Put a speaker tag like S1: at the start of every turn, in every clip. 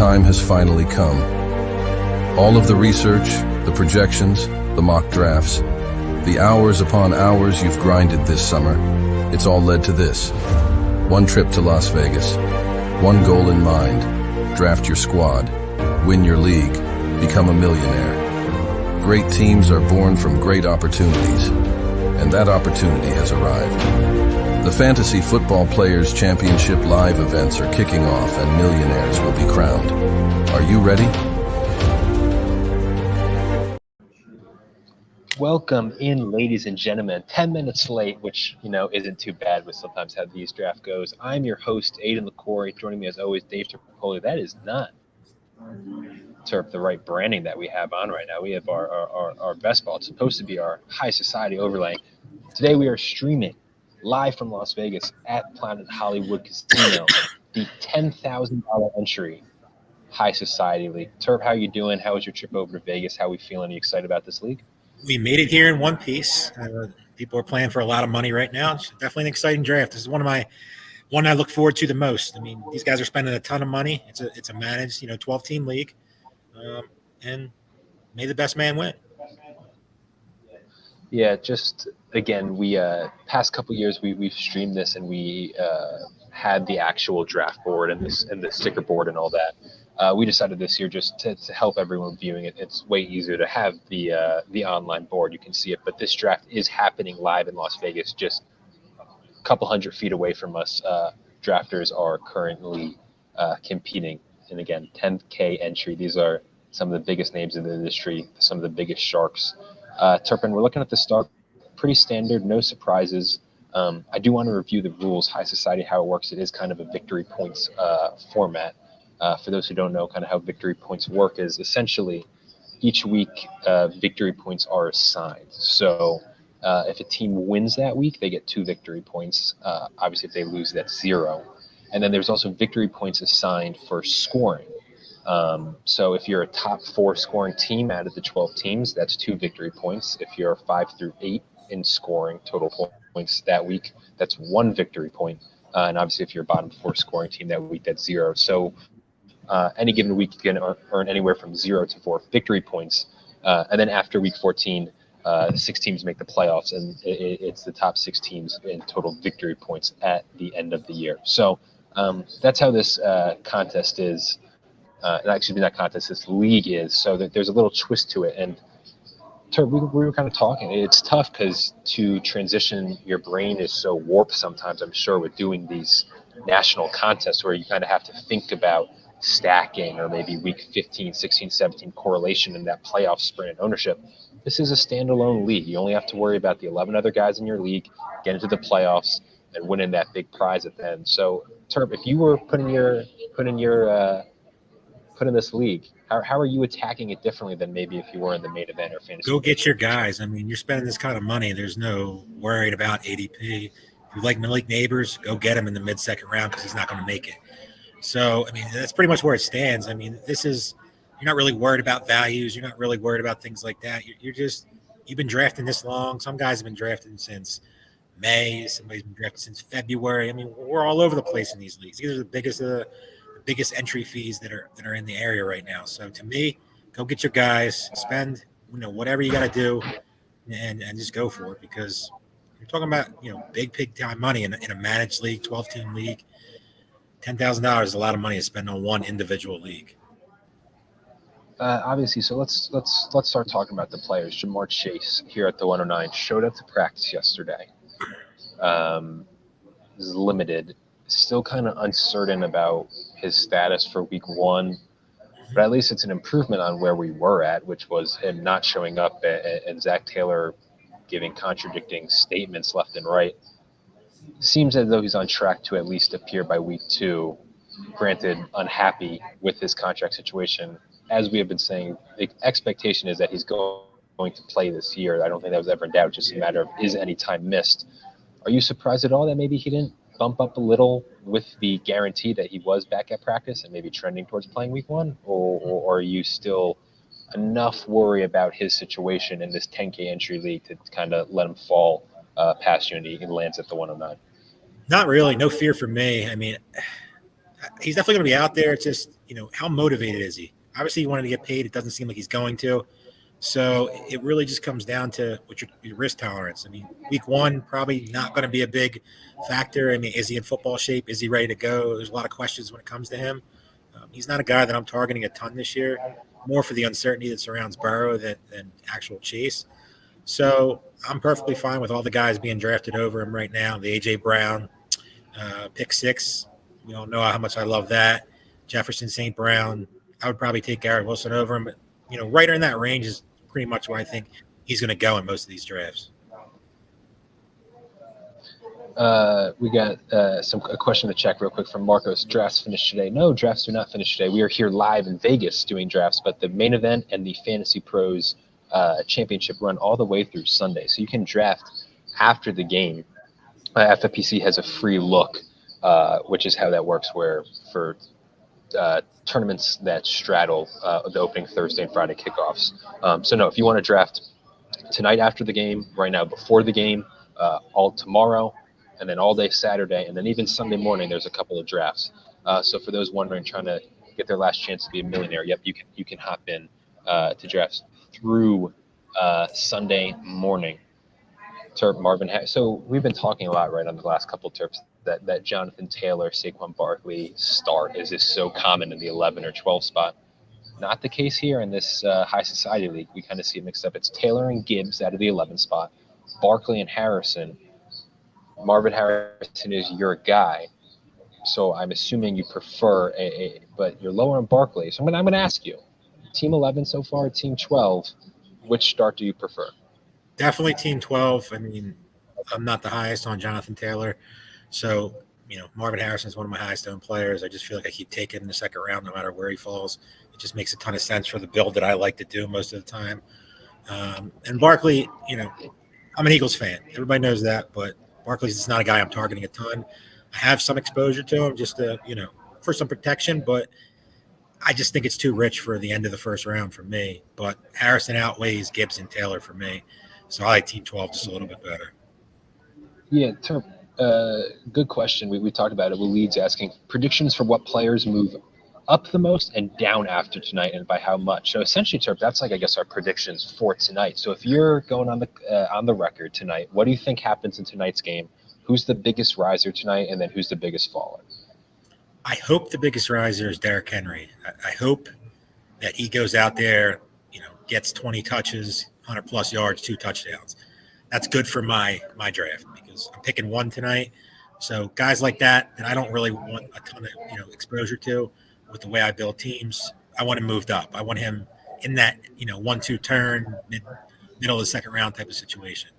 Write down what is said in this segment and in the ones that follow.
S1: time has finally come. All of the research, the projections, the mock drafts, the hours upon hours you've grinded this summer, it's all led to this. One trip to Las Vegas. One goal in mind. Draft your squad. Win your league. Become a millionaire. Great teams are born from great opportunities, and that opportunity has arrived. The Fantasy Football Players Championship Live Events are kicking off and millionaires will be crowned. Are you ready?
S2: Welcome in, ladies and gentlemen. 10 minutes late, which, isn't too bad with sometimes how these draft goes. I'm your host, Aidan Liquorie. Joining me as always, Dave Terpoilli. That is not the right branding that we have on right now. We have our best ball. It's supposed to be our High Society overlay. Today we are streaming live from Las Vegas at Planet Hollywood Casino, the $10,000 entry High Society League. Terp, how are you doing? How was your trip over to Vegas? How are we feeling? Are you excited about this league?
S3: We made it here in one piece. People are playing for a lot of money right now. It's definitely an exciting draft. This is one I look forward to the most. I mean, these guys are spending a ton of money. It's a managed, 12-team league, and may the best man win.
S2: Yeah, just again, we past couple years we've streamed this and we had the actual draft board and the sticker board and all that. We decided this year just to help everyone viewing it. It's way easier to have the online board. You can see it, but this draft is happening live in Las Vegas, just a couple hundred feet away from us. Drafters are currently competing, and again, 10K entry. These are some of the biggest names in the industry, some of the biggest sharks. Turpin, we're looking at the start. Pretty standard, no surprises. I do want to review the rules, High Society, how it works. It is kind of a victory points format. For those who don't know, kind of how victory points work is essentially each week victory points are assigned. So if a team wins that week, they get 2 victory points. Obviously, if they lose, that's 0. And then there's also victory points assigned for scoring. So if you're a top 4 scoring team out of the 12 teams, that's 2 victory points. If you're 5 through 8 in scoring total points that week, that's 1 victory point. And obviously, if you're a bottom 4 scoring team that week, that's 0. So any given week, you can earn anywhere from 0 to 4 victory points. And then after week 14, 6 teams make the playoffs, and it's the top 6 teams in total victory points at the end of the year. So that's how this contest is. Actually, not contest, this league is. So that there's a little twist to it. And we were kind of talking. It's tough because to transition, your brain is so warped sometimes, I'm sure, with doing these national contests where you kind of have to think about stacking or maybe week 15, 16, 17 correlation in that playoff sprint and ownership. This is a standalone league. You only have to worry about the 11 other guys in your league, get into the playoffs, and winning that big prize at the end. So, Terp, if you were put in this league, how are you attacking it differently than maybe if you were in the main event or fantasy?
S3: Go get your guys. I mean, you're spending this kind of money. There's no worried about ADP. If you like Malik Neighbors, go get him in the mid-second round because he's not going to make it. So, I mean, that's pretty much where it stands. I mean, you're not really worried about values. You're not really worried about things like that. You've been drafting this long. Some guys have been drafting since May. Somebody's been drafted since February. I mean, we're all over the place in these leagues. These are the biggest entry fees that are in the area right now. So to me, go get your guys, spend, whatever you got to do and just go for it, because you're talking about, big time money in a managed league, 12-team league. $10,000 is a lot of money to spend on one individual league.
S2: Obviously, so let's start talking about the players. Jamar Chase here at the 109 showed up to practice yesterday. Is limited, still kind of uncertain about his status for week 1, but at least it's an improvement on where we were at, which was him not showing up and Zach Taylor giving contradicting statements left and right. Seems as though he's on track to at least appear by week 2. Granted, unhappy with his contract situation. As we have been saying, the expectation is that he's going to play this year. I don't think that was ever in doubt. Just a matter of, is any time missed? Are you surprised at all that maybe he didn't bump up a little with the guarantee that he was back at practice and maybe trending towards playing week 1? Or are you still enough worry about his situation in this 10K entry league to kind of let him fall past you and he lands at the 109?
S3: Not really. No fear for me. I mean, he's definitely going to be out there. It's just, how motivated is he? Obviously, he wanted to get paid. It doesn't seem like he's going to. So it really just comes down to what your risk tolerance. I mean, week one, probably not going to be a big factor. I mean, is he in football shape? Is he ready to go? There's a lot of questions when it comes to him. He's not a guy that I'm targeting a ton this year, more for the uncertainty that surrounds Burrow than actual Chase. So I'm perfectly fine with all the guys being drafted over him right now. The A.J. Brown, pick 6. We all know how much I love that. Jefferson St. Brown. I would probably take Garrett Wilson over him. But, right in that range is pretty much where I think he's going to go in most of these drafts.
S2: We got a question to check real quick from Marcos. Drafts finished today? No, drafts do not finish today. We are here live in Vegas doing drafts, but the main event and the Fantasy Pros championship run all the way through Sunday. So you can draft after the game. FFPC has a free look, which is how that works, where for tournaments that straddle the opening Thursday and Friday kickoffs. So no, if you want to draft tonight after the game, right now before the game, all tomorrow, and then all day Saturday, and then even Sunday morning, there's a couple of drafts. So for those wondering, trying to get their last chance to be a millionaire, yep, you can hop in to drafts through Sunday morning. Terp, Marvin. So we've been talking a lot, right, on the last couple of Terps, that Jonathan Taylor, Saquon Barkley start is just so common in the 11 or 12 spot. Not the case here in this High Society League. We kind of see it mixed up. It's Taylor and Gibbs out of the 11 spot, Barkley and Harrison. Marvin Harrison is your guy, so I'm assuming you prefer but you're lower on Barkley. So I'm going to ask you, Team 11 so far, Team 12, which start do you prefer?
S3: Definitely Team 12. I mean, I'm not the highest on Jonathan Taylor. So, Marvin Harrison is one of my highest owned players. I just feel like I keep taking him in the second round no matter where he falls. It just makes a ton of sense for the build that I like to do most of the time. And Barkley, I'm an Eagles fan. Everybody knows that, but Barkley's just not a guy I'm targeting a ton. I have some exposure to him just to, for some protection, but I just think it's too rich for the end of the first round for me. But Harrison outweighs Gibbs and Taylor for me. So I like Team 12 just a little bit better.
S2: Yeah, Terp, good question. We talked about it. Leeds asking predictions for what players move up the most and down after tonight, and by how much. So essentially, Terp, that's like, I guess, our predictions for tonight. So if you're going on the record tonight, what do you think happens in tonight's game? Who's the biggest riser tonight, and then who's the biggest faller?
S3: I hope the biggest riser is Derrick Henry. I hope that he goes out there, gets 20 touches, 100-plus yards, 2 touchdowns. That's good for my draft because I'm picking one tonight. So guys like that I don't really want a ton of exposure to with the way I build teams. I want him moved up. I want him in that 1-2 turn, middle of the second round type of situation.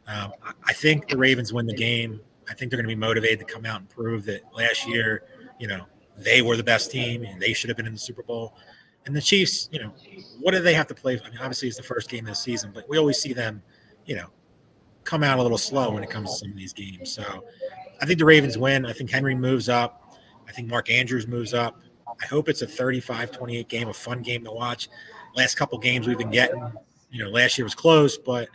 S3: I think the Ravens win the game. I think they're going to be motivated to come out and prove that last year, they were the best team and they should have been in the Super Bowl. And the Chiefs, what do they have to play? I mean, obviously it's the first game of the season, but we always see them, come out a little slow when it comes to some of these games. So I think the Ravens win. I think Henry moves up. I think Mark Andrews moves up. I hope it's a 35-28 game, a fun game to watch. Last couple games we've been getting, last year was close, but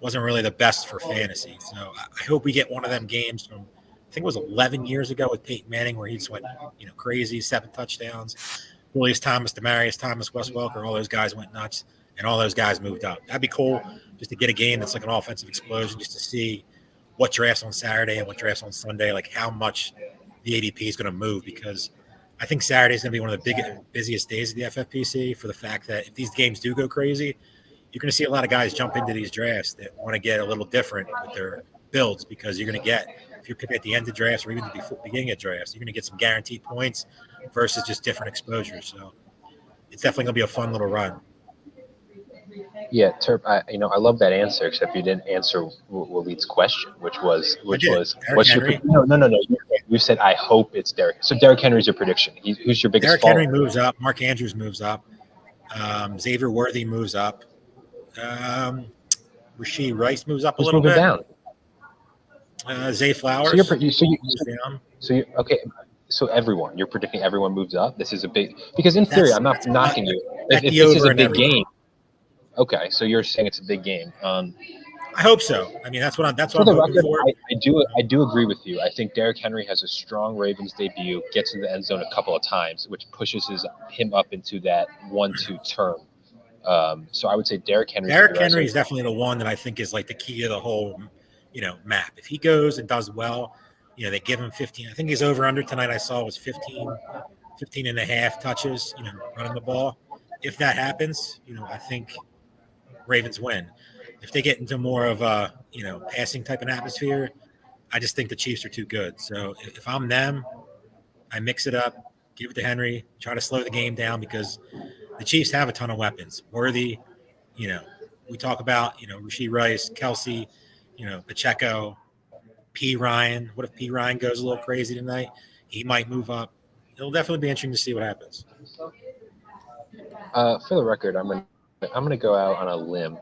S3: wasn't really the best for fantasy. So I hope we get one of them games from, I think it was 11 years ago with Peyton Manning, where he just went, crazy, 7 touchdowns. Julius Thomas, Demaryius Thomas, Wes Welker, all those guys went nuts, and all those guys moved up. That'd be cool just to get a game that's like an offensive explosion, just to see what drafts on Saturday and what drafts on Sunday, like how much the ADP is going to move, because I think Saturday is going to be one of the busiest days of the FFPC for the fact that if these games do go crazy, you're going to see a lot of guys jump into these drafts that want to get a little different with their builds, because you're going to get, if you're picking at the end of drafts or even the beginning of drafts, you're going to get some guaranteed points versus just different exposures. So it's definitely going to be a fun little run.
S2: Yeah, Terp, I love that answer, except you didn't answer Waleed's question, which was what's your no. You said I hope it's Derrick. So Derrick Henry's your prediction. Who's your biggest?
S3: Derrick
S2: faller?
S3: Henry moves up. Mark Andrews moves up. Xavier Worthy moves up. Rashee Rice moves up a little bit. Down. Zay Flowers.
S2: Okay. So everyone, you're predicting everyone moves up. This is a big, because in theory, I'm not knocking you. If this is a big game. Okay, so you're saying it's a big game.
S3: I hope so. I mean, that's what I'm
S2: For the
S3: hoping
S2: record,
S3: for.
S2: I do agree with you. I think Derrick Henry has a strong Ravens debut, gets in the end zone a couple of times, which pushes him up into that 1-2 term. So I would say Derrick Henry's
S3: Derrick
S2: aggressive.
S3: Henry is definitely the one that I think is like the key to the whole, map. If he goes and does well, they give him 15. I think his over under tonight I saw was 15 and a half touches, running the ball. If that happens, I think Ravens win. If they get into more of a, passing type of atmosphere, I just think the Chiefs are too good. So if I'm them, I mix it up, give it to Henry, try to slow the game down because the Chiefs have a ton of weapons. Worthy, we talk about, Rashee Rice, Kelsey, Pacheco, P. Ryan. What if P. Ryan goes a little crazy tonight? He might move up. It'll definitely be interesting to see what happens.
S2: For the record, I'm gonna go out on a limb.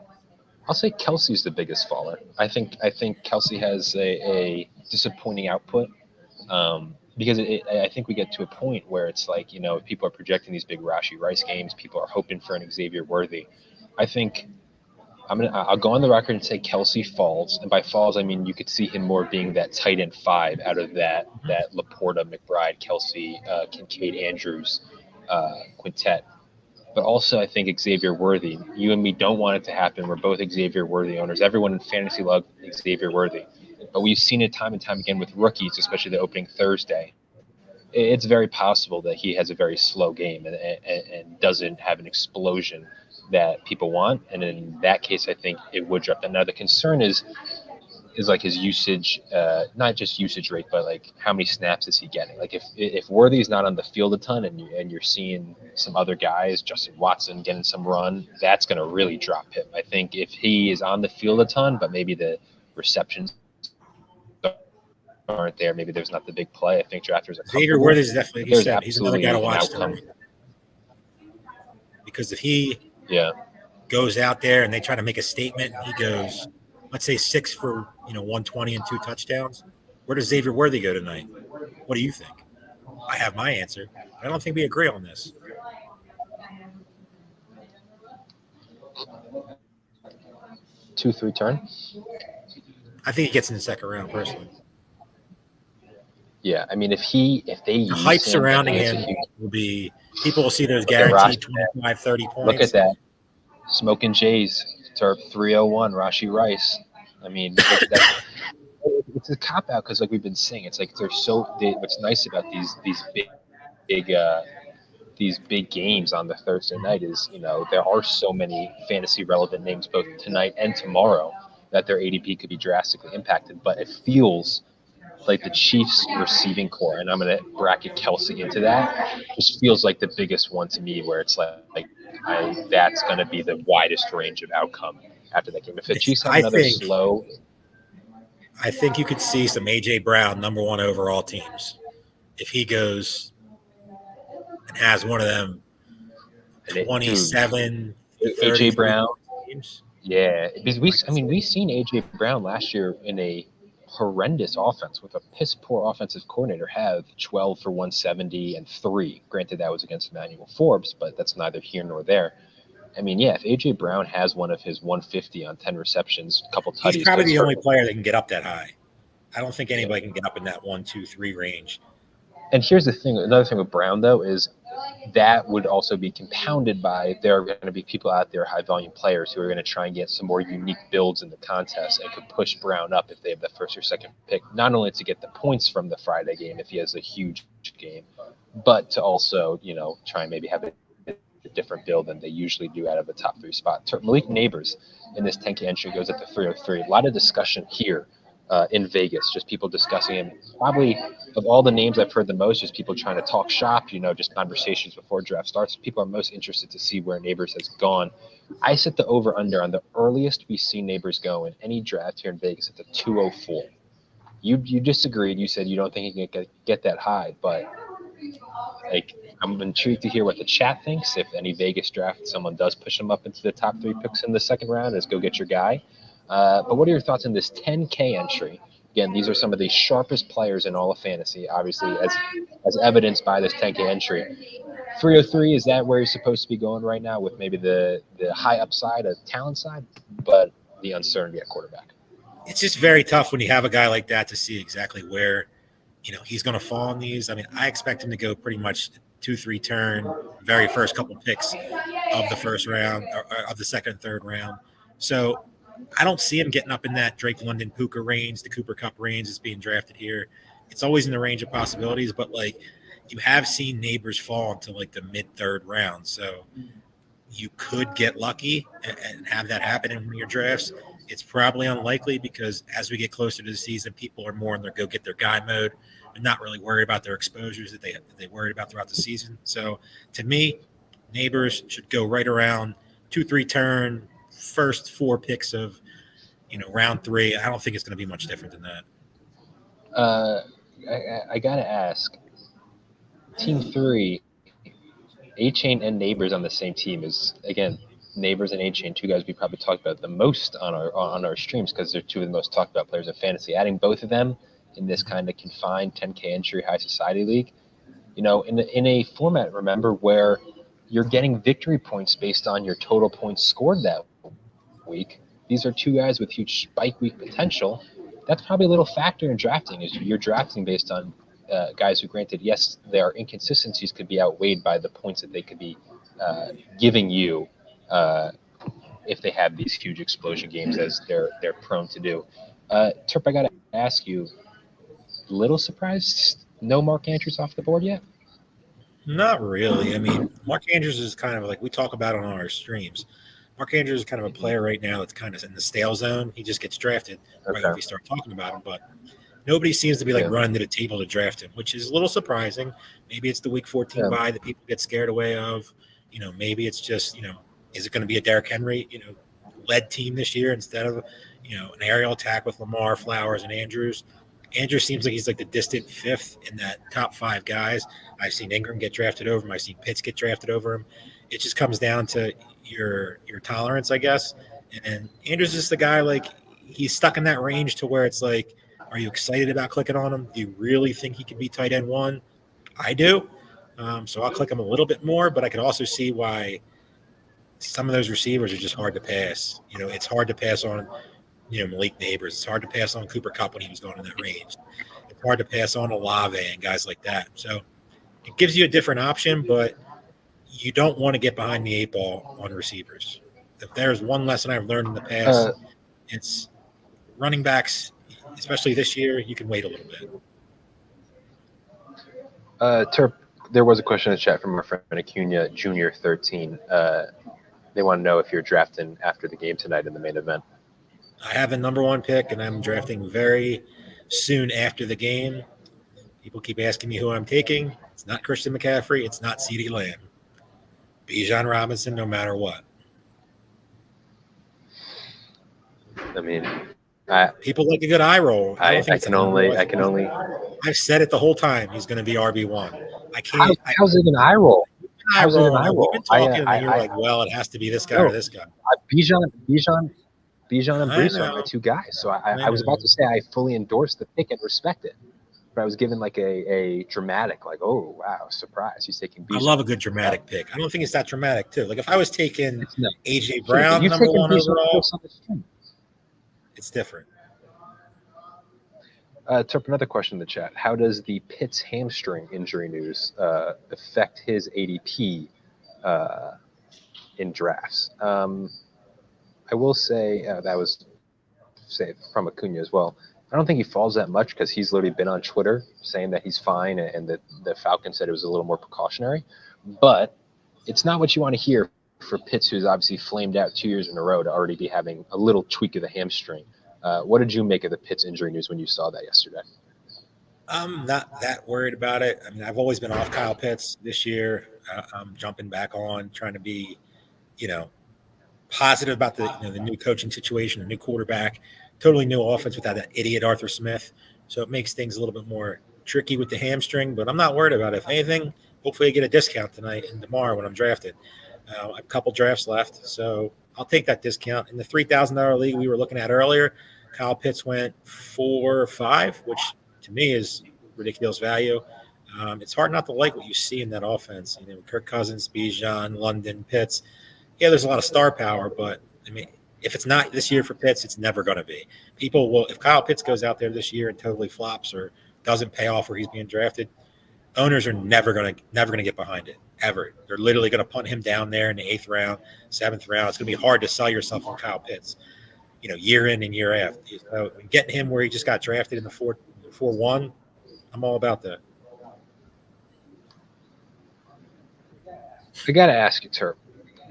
S2: I'll say Kelsey's the biggest faller. I think Kelsey has a disappointing output because I think we get to a point where it's like, people are projecting these big Rashee Rice games. People are hoping for an Xavier Worthy. I think I'll go on the record and say Kelsey falls, and by falls I mean you could see him more being that tight end 5 out of that Laporta, McBride, Kelsey, Kincaid, Andrews quintet. But also, I think Xavier Worthy. You and me don't want it to happen. We're both Xavier Worthy owners. Everyone in fantasy loves Xavier Worthy. But we've seen it time and time again with rookies, especially the opening Thursday. It's very possible that he has a very slow game and doesn't have an explosion that people want. And in that case, I think it would drop. And now the concern is like his usage, not just usage rate, but like how many snaps is he getting? Like if Worthy's not on the field a ton and you're seeing some other guys, Justin Watson getting some run, that's going to really drop him. I think if he is on the field a ton, but maybe the receptions aren't there, maybe there's not the big play. I think drafters are
S3: Xavier Worthy is definitely, he said, he's another guy to watch tonight. Because if he goes out there and they try to make a statement, and he goes, let's say 6 for 120 and 2 touchdowns. Where does Xavier Worthy go tonight? What do you think? I have my answer. I don't think we agree on this.
S2: Two, 3 turn.
S3: I think he gets in the second round personally.
S2: Yeah, I mean, if they
S3: the hype surrounding him will be people will see those guaranteed 25, 30 points.
S2: Look at that, smoking Jays. Terp 301, Rashee Rice. I mean, it's a cop out because, like we've been saying, it's like what's nice about these big games on the Thursday night is there are so many fantasy relevant names both tonight and tomorrow that their ADP could be drastically impacted. But it feels like the Chiefs receiving core, and I'm going to bracket Kelsey into that, just feels like the biggest one to me, where it's like that's going to be the widest range of outcome after that game. If the Chiefs have another slow,
S3: I think you could see some AJ Brown #1 overall teams if he goes and has one of them 27,
S2: AJ Brown
S3: teams.
S2: Yeah, because we've seen AJ Brown last year in a horrendous offense with a piss poor offensive coordinator have 12 for 170 and 3. Granted, that was against Emmanuel Forbes, but that's neither here nor there. I mean, yeah, if AJ Brown has one of his 150 on 10 receptions, a couple tutties,
S3: he's probably the only player that can get up that high. I don't think anybody can get up in that 1, 2, 3 range.
S2: And here's the thing. Another thing with Brown, though, is that would also be compounded by there are going to be people out there, high-volume players, who are going to try and get some more unique builds in the contest and could push Brown up if they have the first or second pick, not only to get the points from the Friday game if he has a huge game, but to also, try and maybe have a different build than they usually do out of a top 3 spot. Malik Neighbors in this 10K entry goes at the 303. A lot of discussion here in Vegas, just people discussing him. Probably of all the names I've heard the most, just people trying to talk shop, just conversations before draft starts. People are most interested to see where Neighbors has gone. I set the over-under on the earliest we see Neighbors go in any draft here in Vegas at the 204. You disagreed. You said you don't think he can get that high, but I'm intrigued to hear what the chat thinks. If any Vegas draft, someone does push him up into the top 3 picks in the second round, go get your guy. But what are your thoughts on this 10K entry? Again, these are some of the sharpest players in all of fantasy, obviously, as evidenced by this 10K entry. 303, is that where you're supposed to be going right now with maybe the high upside of talent side? But the uncertainty at quarterback.
S3: It's just very tough when you have a guy like that to see exactly where, he's going to fall in these. I mean, I expect him to go pretty much 2-3 turn, very first couple picks of the first round or of the second and third round. So I don't see him getting up in that Drake London Puka range, the Cooper Cup range that's being drafted here. It's always in the range of possibilities, but like you have seen Neighbors fall into like the mid third round. So you could get lucky and have that happen in one of your drafts. It's probably unlikely because as we get closer to the season, people are more in their go get their guy mode and not really worried about their exposures that they worried about throughout the season. So to me, Neighbors should go right around 2-3 turn, first 4 picks of round 3. I don't think it's going to be much different than that.
S2: I gotta ask, Team 3, A-Chain and Neighbors on the same team is, again, Neighbors and A-Chain, 2 guys we probably talked about the most on our streams because they're 2 of the most talked about players in fantasy. Adding both of them in this kind of confined 10K entry high society league, in a format, remember, where you're getting victory points based on your total points scored that week. These are 2 guys with huge spike week potential. That's probably a little factor in drafting, is you're drafting based on guys who, granted, yes, their inconsistencies could be outweighed by the points that they could be giving you if they have these huge explosion games as they're prone to do. Terp, I got to ask you, little surprised no Mark Andrews off the board yet?
S3: Not really. I mean, Mark Andrews is kind of like we talk about on our streams. Mark Andrews is kind of a player right now that's kind of in the stale zone. He just gets drafted right when we start talking about him, but nobody seems to be running to the table to draft him, which is a little surprising. Maybe it's the week 14 bye that people get scared away of. Maybe it's just, is it going to be a Derrick Henry, led team this year instead of, an aerial attack with Lamar, Flowers, and Andrews? Andrews seems like he's like the distant 5th in that top 5 guys. I've seen Ingram get drafted over him. I've seen Pitts get drafted over him. It just comes down to your tolerance, I guess. And Andrews is just the guy, like, he's stuck in that range to where it's like, are you excited about clicking on him? Do you really think he could be tight end 1? I do. So I'll click him a little bit more, but I can also see why some of those receivers are just hard to pass. It's hard to pass on, Malik Neighbors. It's hard to pass on Cooper Cup when he was going in that range. It's hard to pass on Olave and guys like that. So it gives you a different option, but you don't want to get behind the 8 ball on receivers. If there's one lesson I've learned in the past, it's running backs, especially this year, you can wait a little bit.
S2: Terp, there was a question in the chat from our friend Acuna Junior 13. They want to know if you're drafting after the game tonight in the main event.
S3: I have a number 1 pick, and I'm drafting very soon after the game. People keep asking me who I'm taking. It's not Christian McCaffrey. It's not CeeDee Lamb. Bijan Robinson, no matter what.
S2: I mean,
S3: people like a good eye roll.
S2: I can only.
S3: I've said it the whole time. He's going to be RB1. I can't.
S2: How's it an eye roll? How's it an eye roll?
S3: We've been talking, and you're like, well, it has to be this guy or this guy.
S2: Bijan and Brees are my 2 guys. So I was about to say I fully endorse the pick and respect it. But I was given like a dramatic, like, oh, wow, surprise. He's taking Bijan.
S3: I love a good dramatic pick. I don't think it's that dramatic, too. Like, if I was taking A.J. Brown, number 1 overall, it's different.
S2: Terp, another question in the chat. How does the Pitts hamstring injury news affect his ADP in drafts? I will say that was from Acuna as well. I don't think he falls that much because he's literally been on Twitter saying that he's fine and that the Falcons said it was a little more precautionary. But it's not what you want to hear for Pitts, who's obviously flamed out 2 years in a row, to already be having a little tweak of the hamstring. What did you make of the Pitts injury news when you saw that yesterday?
S3: I'm not that worried about it. I mean, I've always been off Kyle Pitts this year. I'm jumping back on, trying to be, positive about the new coaching situation, the new quarterback, totally new offense without that idiot Arthur Smith. So it makes things a little bit more tricky with the hamstring, but I'm not worried about it. If anything, hopefully I get a discount tonight and tomorrow when I'm drafted. I have a couple drafts left, so I'll take that discount. In the $3,000 league we were looking at earlier, Kyle Pitts went 4 or 5, which to me is ridiculous value. It's hard not to like what you see in that offense. Kirk Cousins, Bijan, London, Pitts. Yeah, there's a lot of star power, but I mean, if it's not this year for Pitts, it's never going to be. People will, if Kyle Pitts goes out there this year and totally flops or doesn't pay off where he's being drafted, owners are never gonna get behind it ever. They're literally gonna punt him down there in the 8th round, 7th round. It's gonna be hard to sell yourself on Kyle Pitts, year in and year out. So getting him where he just got drafted in the 4-1, I'm all about that.
S2: I gotta ask you, Terp,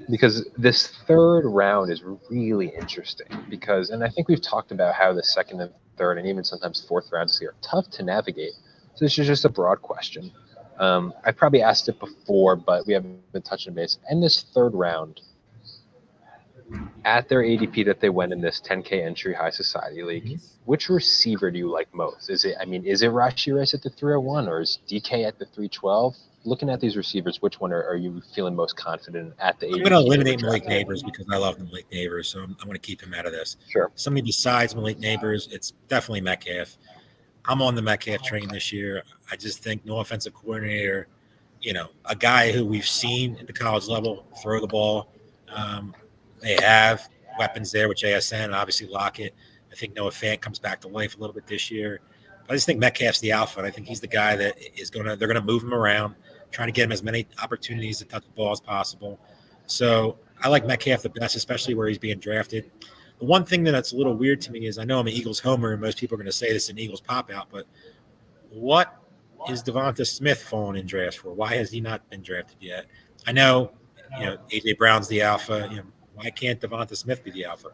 S2: because this 3rd round is really interesting. And I think we've talked about how the 2nd and 3rd and even sometimes 4th rounds here are tough to navigate. So this is just a broad question. I probably asked it before, but we haven't been touching base. In this 3rd round, at their ADP that they went in this 10K entry High Society League, which receiver do you like most? Is it Rashee Rice at the 301 or is DK at the 312? Looking at these receivers, which one are you feeling most confident at the ADP?
S3: I'm going to eliminate Malik Neighbors because I love Malik Neighbors, so I'm going to keep him out of this.
S2: Sure.
S3: Somebody besides Malik Neighbors, it's definitely Metcalf. I'm on the Metcalf train this year. I just think no offensive coordinator, a guy who we've seen at the college level throw the ball. They have weapons there with JSN and obviously Lockett. I think Noah Fant comes back to life a little bit this year. But I just think Metcalf's the alpha, and I think he's the guy that they're going to move him around, trying to get him as many opportunities to touch the ball as possible. So I like Metcalf the best, especially where he's being drafted. The one thing that's a little weird to me is I know I'm an Eagles homer, and most people are going to say this is an Eagles pop-out, but what is Devonta Smith falling in drafts for? Why has he not been drafted yet? I know, A.J. Brown's the alpha. Why can't Devonta Smith be the alpha?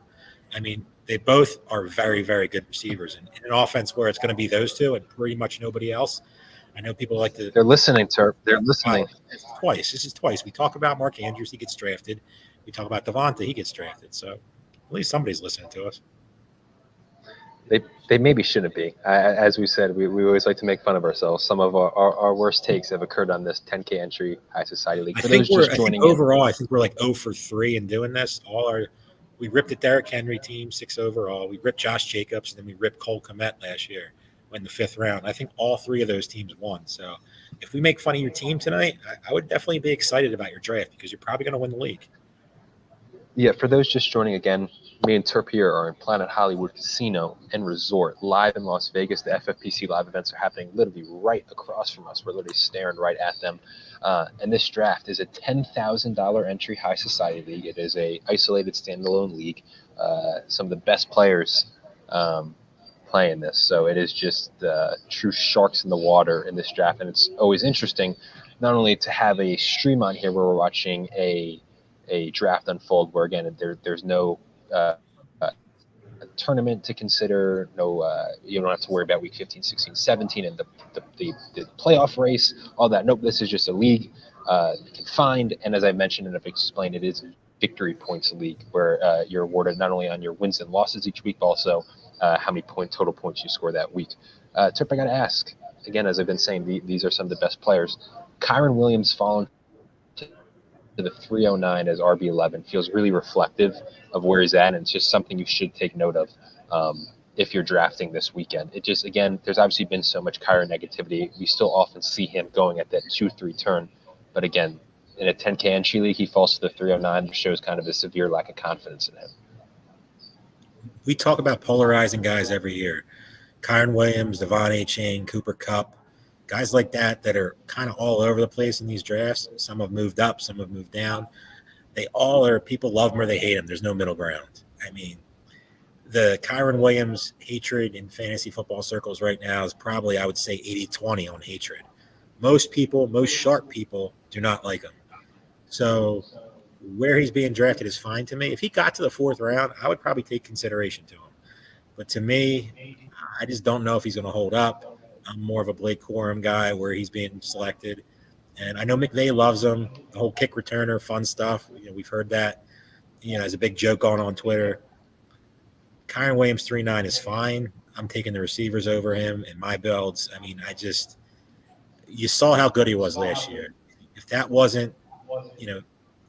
S3: I mean, they both are very, very good receivers. And in an offense where it's going to be those two and pretty much nobody else, I know people like to –
S2: They're listening, Terp. They're listening.
S3: This is twice. We talk about Mark Andrews. He gets drafted. We talk about Devonta. He gets drafted. So at least somebody's listening to us.
S2: They maybe shouldn't be. As we said, we always like to make fun of ourselves. Some of our worst takes have occurred on this 10K entry High Society League.
S3: Overall, I think we're like 0 for 3 in doing this. We ripped the Derrick Henry team 6 overall. We ripped Josh Jacobs, and then we ripped Cole Kmet last year in the 5th round. I think all 3 of those teams won. So if we make fun of your team tonight, I would definitely be excited about your draft because you're probably going to win the league.
S2: Yeah, for those just joining again, me and Terp here are in Planet Hollywood Casino and Resort live in Las Vegas. The FFPC Live Events are happening literally right across from us. We're literally staring right at them. And this draft is a $10,000 entry High Society League. It is a isolated standalone league. Some of the best players play in this. So it is just true sharks in the water in this draft. And it's always interesting not only to have a stream on here where we're watching a draft unfold where, again, there's no a tournament to consider, you don't have to worry about week 15, 16, 17 and the playoff race, all that. Nope, this is just a league confined, and as I mentioned and I've explained, it is a victory points league where you're awarded not only on your wins and losses each week, but also how many total points you score that week. Terp, I got to ask, again, as I've been saying, these are some of the best players. Kiren Williams fallen to the 309 as RB11 feels really reflective of where he's at, and it's just something you should take note of if you're drafting this weekend. It just, again, there's obviously been so much Kiren negativity. We still often see him going at that 2-3 turn, but again, in a 10K entry league, he falls to the 309, which shows kind of a severe lack of confidence in him.
S3: We talk about polarizing guys every year. Kiren Williams, Devon Achane, Cooper Kupp, guys like that are kind of all over the place in these drafts. Some have moved up, some have moved down. They all are, people love them or they hate them. There's no middle ground. I mean, the Kiren Williams hatred in fantasy football circles right now is probably, I would say, 80-20 on hatred. Most people, most sharp people, do not like him. So where he's being drafted is fine to me. If he got to the 4th round, I would probably take consideration to him. But to me, I just don't know if he's going to hold up. I'm more of a Blake Corum guy where he's being selected. And I know McVay loves him, the whole kick returner, fun stuff. We've heard that, as a big joke on Twitter. Kiren Williams 3.9 is fine. I'm taking the receivers over him in my builds. I mean, you saw how good he was last year. If that wasn't,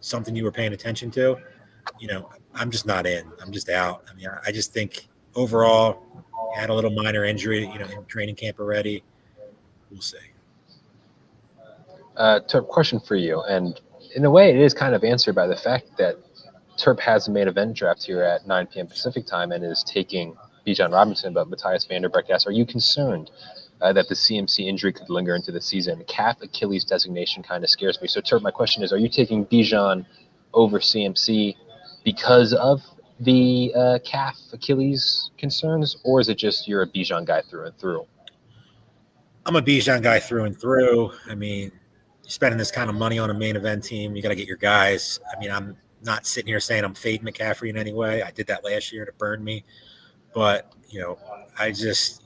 S3: something you were paying attention to, I'm just not in. I'm just out. I mean, I just think overall, he had a little minor injury, in training camp already. We'll see.
S2: Question for you, and in a way, it is kind of answered by the fact that Terp has a main event draft here at 9 p.m. Pacific time and is taking Bijan Robinson, but Matthias Vanderbrecht asks, are you concerned that the CMC injury could linger into the season? Calf Achilles designation kind of scares me. So, Terp, my question is, are you taking Bijan over CMC because of the calf Achilles concerns, or is it just you're a Bijan guy through and through?
S3: I'm a Bijan guy through and through. I mean, you're spending this kind of money on a main event team. You got to get your guys. I mean, I'm not sitting here saying I'm fading McCaffrey in any way. I did that last year to burn me. But, I just,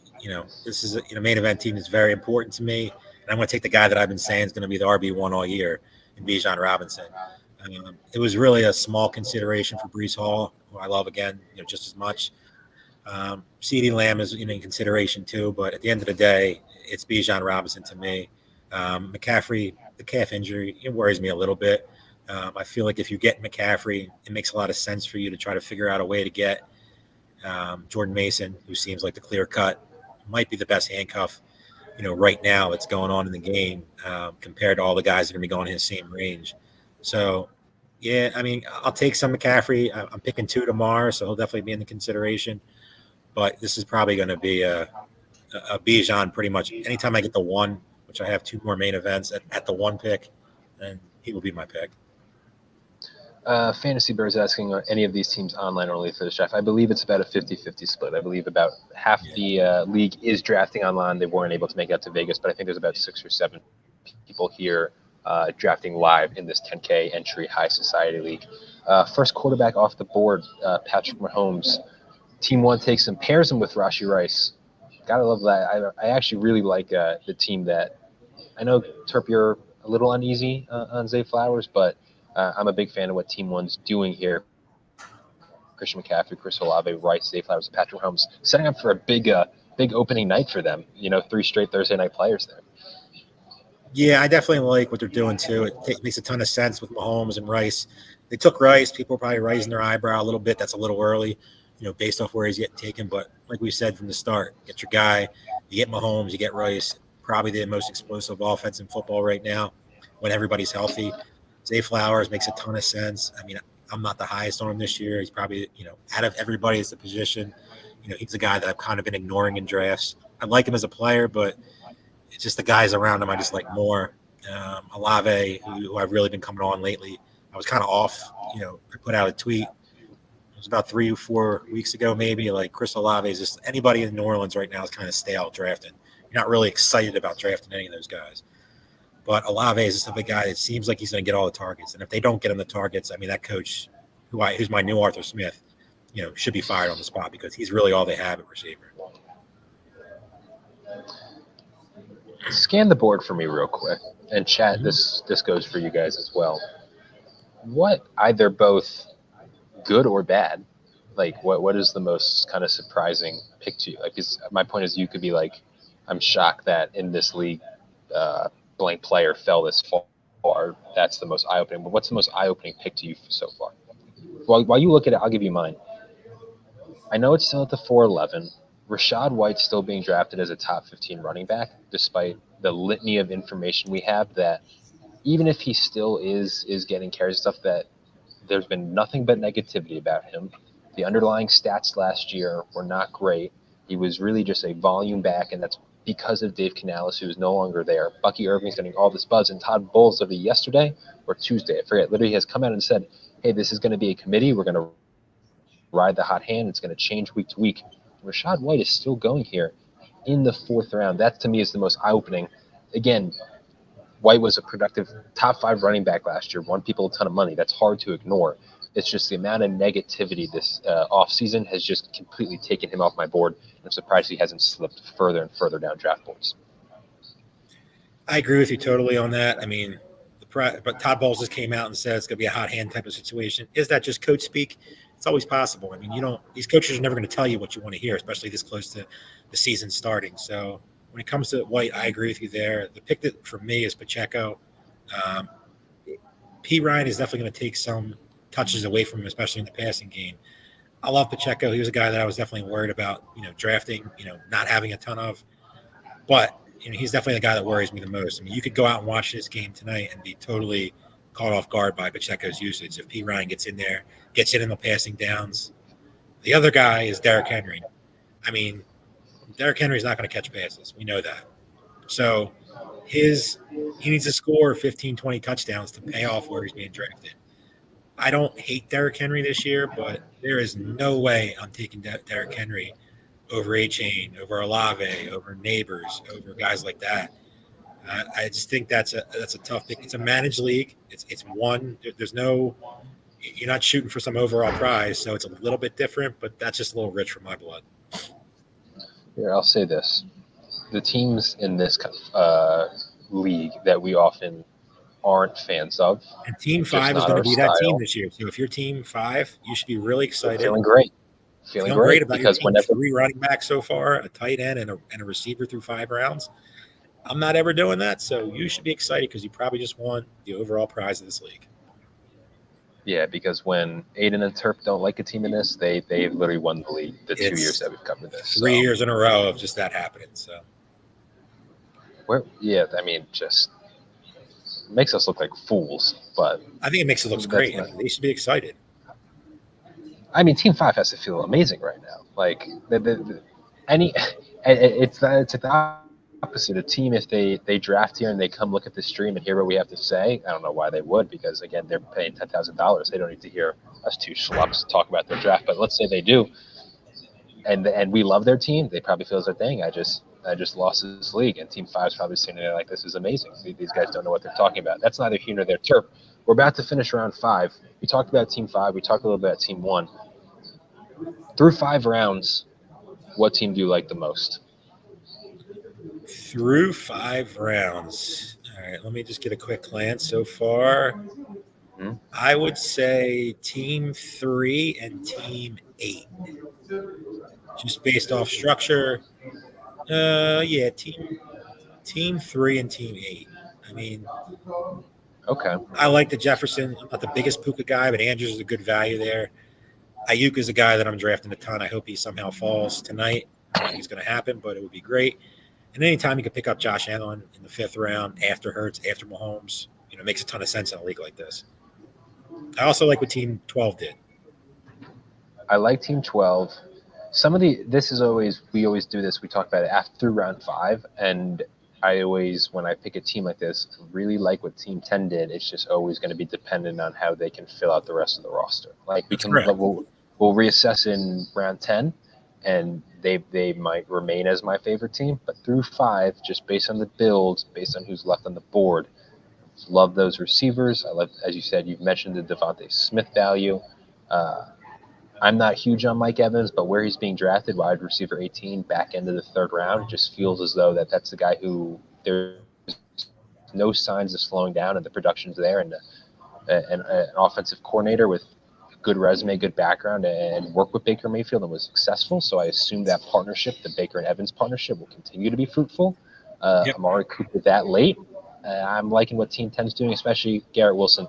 S3: this is a main event team that's very important to me. And I'm going to take the guy that I've been saying is going to be the RB1 all year in Bijan Robinson. It was really a small consideration for Breece Hall, who I love again, just as much. CeeDee Lamb is in consideration too, but at the end of the day, it's Bijan Robinson to me. McCaffrey, the calf injury, it worries me a little bit. I feel like if you get McCaffrey, it makes a lot of sense for you to try to figure out a way to get Jordan Mason, who seems like the clear cut, might be the best handcuff, right now that's going on in the game compared to all the guys that are going to be going in his same range. So, yeah, I mean, I'll take some McCaffrey. I'm picking 2 tomorrow, so he'll definitely be in the consideration. But this is probably going to be a Bijan pretty much. Anytime I get the 1, which I have 2 more main events at the 1 pick, then he will be my pick.
S2: Fantasy Bears asking, are any of these teams online only for the draft? I believe it's about a 50-50 split. I believe about half the league is drafting online. They weren't able to make it out to Vegas, but I think there's about 6 or 7 people here drafting live in this 10K entry High Society League. First quarterback off the board, Patrick Mahomes. Team 1 takes him, pairs him with Rashee Rice. Gotta love that. I actually really like the team that – I know, Terp, you're a little uneasy on Zay Flowers, but I'm a big fan of what Team 1's doing here. Christian McCaffrey, Chris Olave, Rice, Zay Flowers, and Patrick Mahomes, setting up for a big opening night for them. 3 straight Thursday night players there.
S3: Yeah, I definitely like what they're doing too. It makes a ton of sense with Mahomes and Rice. They took Rice. People are probably raising their eyebrow a little bit. That's a little early, based off where he's getting taken. But like we said from the start, get your guy. You get Mahomes, you get Rice. Probably the most explosive offense in football right now when everybody's healthy. Zay Flowers makes a ton of sense. I mean, I'm not the highest on him this year. He's probably, out of everybody as the position, he's a guy that I've kind of been ignoring in drafts. I like him as a player, but it's just the guys around him I just like more. Olave, who I've really been coming on lately, I was kind of off. I put out a tweet. It was about 3 or 4 weeks ago, maybe. Like Chris Olave is just anybody in New Orleans right now is kind of stale drafting. You're not really excited about drafting any of those guys. But Olave is just a guy that seems like he's going to get all the targets. And if they don't get him the targets, I mean, that coach, who's my new Arthur Smith, should be fired on the spot because he's really all they have at receiver.
S2: Scan the board for me real quick. And chat, this goes for you guys as well. What, either both good or bad, like what is the most kind of surprising pick to you? Like, my point is, you could be like, I'm shocked that in this league, blank player fell this far. That's the most eye-opening. But what's the most eye-opening pick to you so far? While you look at it, I'll give you mine. I know it's still at the 411. Rachaad White's still being drafted as a top 15 running back, despite the litany of information we have that even if he still is getting carries and stuff, that there's been nothing but negativity about him. The underlying stats last year were not great. He was really just a volume back, and that's because of Dave Canales, who is no longer there. Bucky Irving's getting all this buzz, and Todd Bowles, literally yesterday or Tuesday, I forget, literally has come out and said, hey, this is going to be a committee. We're going to ride the hot hand. It's going to change week to week. Rachaad White is still going here in the 4th round. That, to me, is the most eye-opening. Again, White was a productive top 5 running back last year, won people a ton of money. That's hard to ignore. It's just the amount of negativity this offseason has just completely taken him off my board. I'm surprised he hasn't slipped further and further down draft boards.
S3: I agree with you totally on that. I mean, but Todd Bowles just came out and said it's going to be a hot hand type of situation. Is that just coach speak? It's always possible. I mean, these coaches are never going to tell you what you want to hear, especially this close to the season starting. So when it comes to White, I agree with you there. The pick that for me is Pacheco. P. Ryan is definitely going to take some touches away from him, especially in the passing game. I love Pacheco. He was a guy that I was definitely worried about, drafting, not having a ton of. But he's definitely the guy that worries me the most. I mean, you could go out and watch this game tonight and be totally caught off guard by Pacheco's usage. If P. Ryan gets in there, gets it in the passing downs. The other guy is Derrick Henry. I mean, Derrick Henry's not going to catch passes. We know that. So he needs to score 15, 20 touchdowns to pay off where he's being drafted. I don't hate Derrick Henry this year, but there is no way I'm taking Derrick Henry over A-Chain, over Olave, over Neighbors, over guys like that. I just think that's a tough pick. It's a managed league. It's one. There's no. You're not shooting for some overall prize, so it's a little bit different. But that's just a little rich for my blood.
S2: Here, I'll say this: the teams in this league that we often aren't fans of.
S3: And Team 5 is going to be that team this year. So if you're Team 5, you should be really excited.
S2: Feeling great. Feeling great
S3: about because your team. 3 running backs so far, a tight end, and a receiver through 5 rounds. I'm not ever doing that, so you should be excited because you probably just won the overall prize of this league.
S2: Yeah, because when Aidan and Terp don't like a team in this, they've literally won the league the 2 years that we've covered this.
S3: 3 years in a row of just that happening. So,
S2: just makes us look like fools. But
S3: I think it makes it look great. They should be excited.
S2: I mean, Team 5 has to feel amazing right now. Like it's the opposite. A team, if they draft here and they come look at the stream and hear what we have to say, I don't know why they would, because again, they're paying $10,000. They don't need to hear us 2 schlups talk about their draft. But let's say they do, and we love their team, they probably feel their thing. I just lost this league, and Team 5 is probably sitting there like, this is amazing. These guys don't know what they're talking about. That's neither here nor there. Terp, we're about to finish round 5. We talked about Team 5. We talked a little bit about Team 1. Through 5 rounds, what team do you like the most?
S3: Through 5 rounds. All right, let me just get a quick glance so far. Mm-hmm. I would say Team 3 and Team 8. Just based off structure. Team 3 and Team 8. I mean,
S2: okay.
S3: I like the Jefferson. I'm not the biggest Puka guy, but Andrews is a good value there. Ayuk is a guy that I'm drafting a ton. I hope he somehow falls tonight. I don't think it's going to happen, but it would be great. And anytime you can pick up Josh Allen in the 5th round after Hurts, after Mahomes, it makes a ton of sense in a league like this. I also like what Team 12 did.
S2: I like Team 12. We always do this. We talk about it through round 5, and I always, when I pick a team like this, really like what Team 10 did. It's just always going to be dependent on how they can fill out the rest of the roster. Like we'll reassess in round 10, and they might remain as my favorite team. But through 5, just based on the builds, based on who's left on the board, love those receivers. I love, as you said, you've mentioned the Devontae Smith value. I'm not huge on Mike Evans, but where he's being drafted, wide receiver 18, back end of the 3rd round, just feels as though that's the guy who there's no signs of slowing down, and the production's there, and an offensive coordinator with a good resume, good background, and worked with Baker Mayfield and was successful. So I assume that partnership, the Baker and Evans partnership, will continue to be fruitful.
S3: Yep.
S2: Amari Cooper that late. I'm liking what Team 10 is doing, especially Garrett Wilson.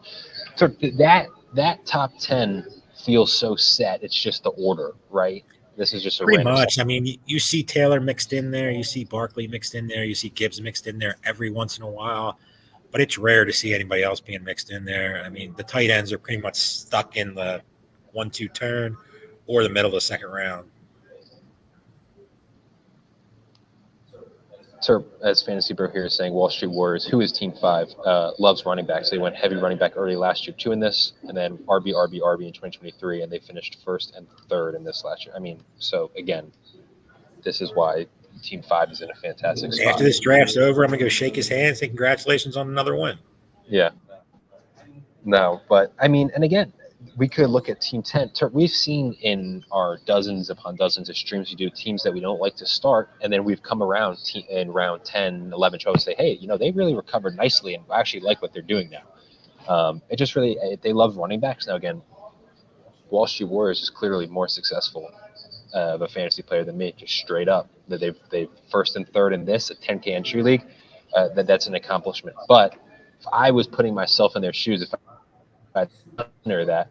S2: So that top 10 feels so set. It's just the order, right? This is just
S3: pretty much. I mean, you see Taylor mixed in there, you see Barkley mixed in there, you see Gibbs mixed in there every once in a while, but it's rare to see anybody else being mixed in there. I mean, the tight ends are pretty much stuck in the 1-2 turn or the middle of the 2nd round.
S2: Sir, as Fantasy Bro here is saying, Wall Street Warriors, who is Team 5, loves running backs. They went heavy running back early last year, 2 in this, and then RB in 2023, and they finished 1st and 3rd in this last year. I mean, so again, this is why Team 5 is in a fantastic spot.
S3: After this draft's over, I'm going to go shake his hand and say congratulations on another win.
S2: Yeah. No, but I mean, and again, we could look at Team 10. We've seen in our dozens upon dozens of streams we do teams that we don't like to start, and then we've come around in round 10, 11, 12 and say, hey, they really recovered nicely, and I actually like what they're doing now. It just really, they love running backs. Now, again, Wall Street Warriors is clearly more successful of a fantasy player than me, just straight up. That they've 1st and 3rd in this, a 10K entry league, that's an accomplishment. But if I was putting myself in their shoes, if I under that,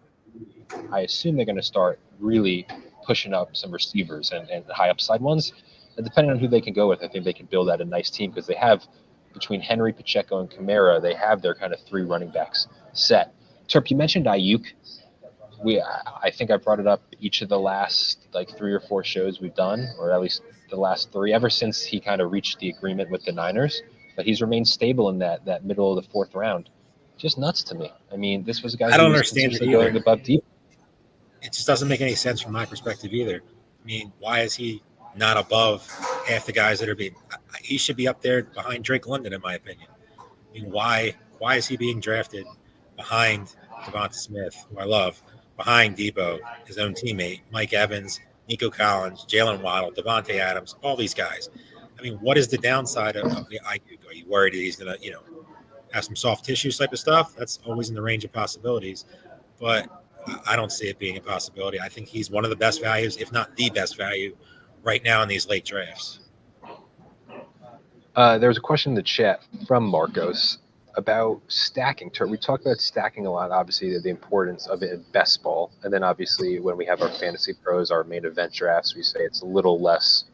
S2: I assume they're going to start really pushing up some receivers and high upside ones. And depending on who they can go with, I think they can build out a nice team because they have between Henry, Pacheco, and Kamara, they have their kind of 3 running backs set. Terp, you mentioned Ayuk. I think I brought it up each of the last like 3 or 4 shows we've done, or at least the last 3, ever since he kind of reached the agreement with the Niners. But he's remained stable in that middle of the 4th round. Just nuts to me. I mean, this was a guy
S3: I don't
S2: who was
S3: understand it
S2: continuously going
S3: either.
S2: above deep.
S3: It just doesn't make any sense from my perspective either. I mean, why is he not above half the guys that are being? He should be up there behind Drake London, in my opinion. I mean, why is he being drafted behind Devonta Smith, who I love, behind Debo, his own teammate, Mike Evans, Nico Collins, Jalen Waddle, Devontae Adams, all these guys? I mean, what is the downside of the IQ? Are you worried that he's going to, have some soft tissue type of stuff? That's always in the range of possibilities, but I don't see it being a possibility. I think he's one of the best values, if not the best value, right now in these late drafts.
S2: There was a question in the chat from Marcos about stacking. We talked about stacking a lot, obviously, the importance of it in best ball. And then obviously when we have our fantasy pros, our main event drafts, we say it's a little less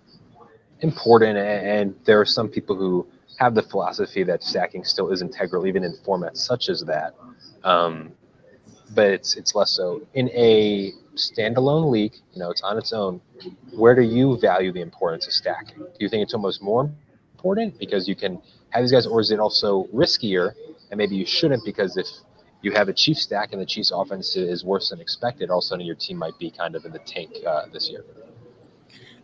S2: important. And there are some people who have the philosophy that stacking still is integral, even in formats such as that. But it's less so. In a standalone league, it's on its own. Where do you value the importance of stacking? Do you think it's almost more important because you can have these guys, or is it also riskier and maybe you shouldn't, because if you have a Chiefs stack and the Chiefs offense is worse than expected, all of a sudden your team might be kind of in the tank this year?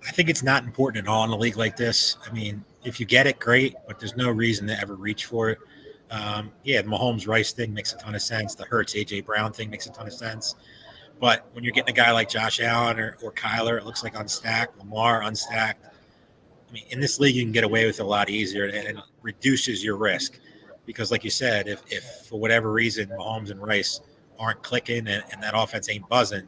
S3: I think it's not important at all in a league like this. I mean, if you get it, great, but there's no reason to ever reach for it. The Mahomes-Rice thing makes a ton of sense. The Hurts A.J. Brown thing makes a ton of sense. But when you're getting a guy like Josh Allen or Kyler, it looks like unstacked, Lamar unstacked. I mean, in this league, you can get away with it a lot easier, and it reduces your risk. Because like you said, if for whatever reason Mahomes and Rice aren't clicking and that offense ain't buzzing,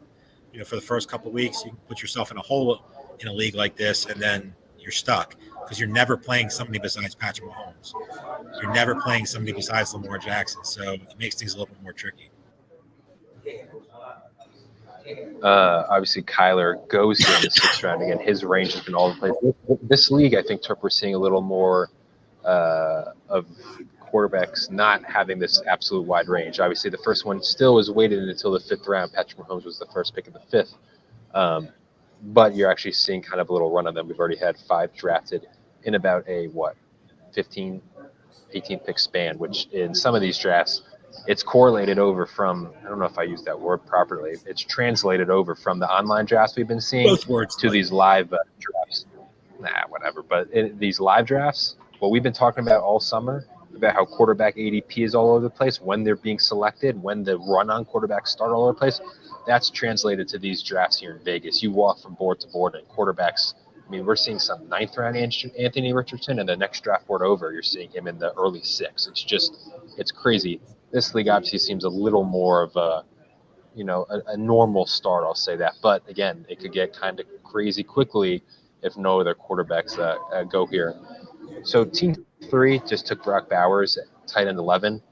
S3: for the first couple of weeks, you can put yourself in a hole in a league like this, and then you're stuck because you're never playing somebody besides Patrick Mahomes. You're never playing somebody besides Lamar Jackson. So it makes things a little bit more tricky.
S2: Obviously, Kyler goes here in the 6th round. Again, his range has been all over the place. This league, I think, we're seeing a little more of quarterbacks not having this absolute wide range. Obviously, the first one still was weighted until the 5th round. Patrick Mahomes was the first pick of the 5th. But you're actually seeing kind of a little run on them. We've already had 5 drafted in about a, 15, 18 pick span, which in some of these drafts, it's correlated over from, I don't know if I use that word properly, it's translated over from the online drafts we've been seeing
S3: Both words
S2: to these live drafts. Whatever. But these live drafts, what we've been talking about all summer, about how quarterback ADP is all over the place, when they're being selected, when the run-on quarterbacks start all over the place, that's translated to these drafts here in Vegas. You walk from board to board, and quarterbacks, I mean, we're seeing some 9th-round Anthony Richardson, and the next draft board over, you're seeing him in the early 6. It's crazy. This league obviously seems a little more of a normal start, I'll say that. But, again, it could get kind of crazy quickly if no other quarterbacks go here. So Team 3 just took Brock Bowers at tight end 11.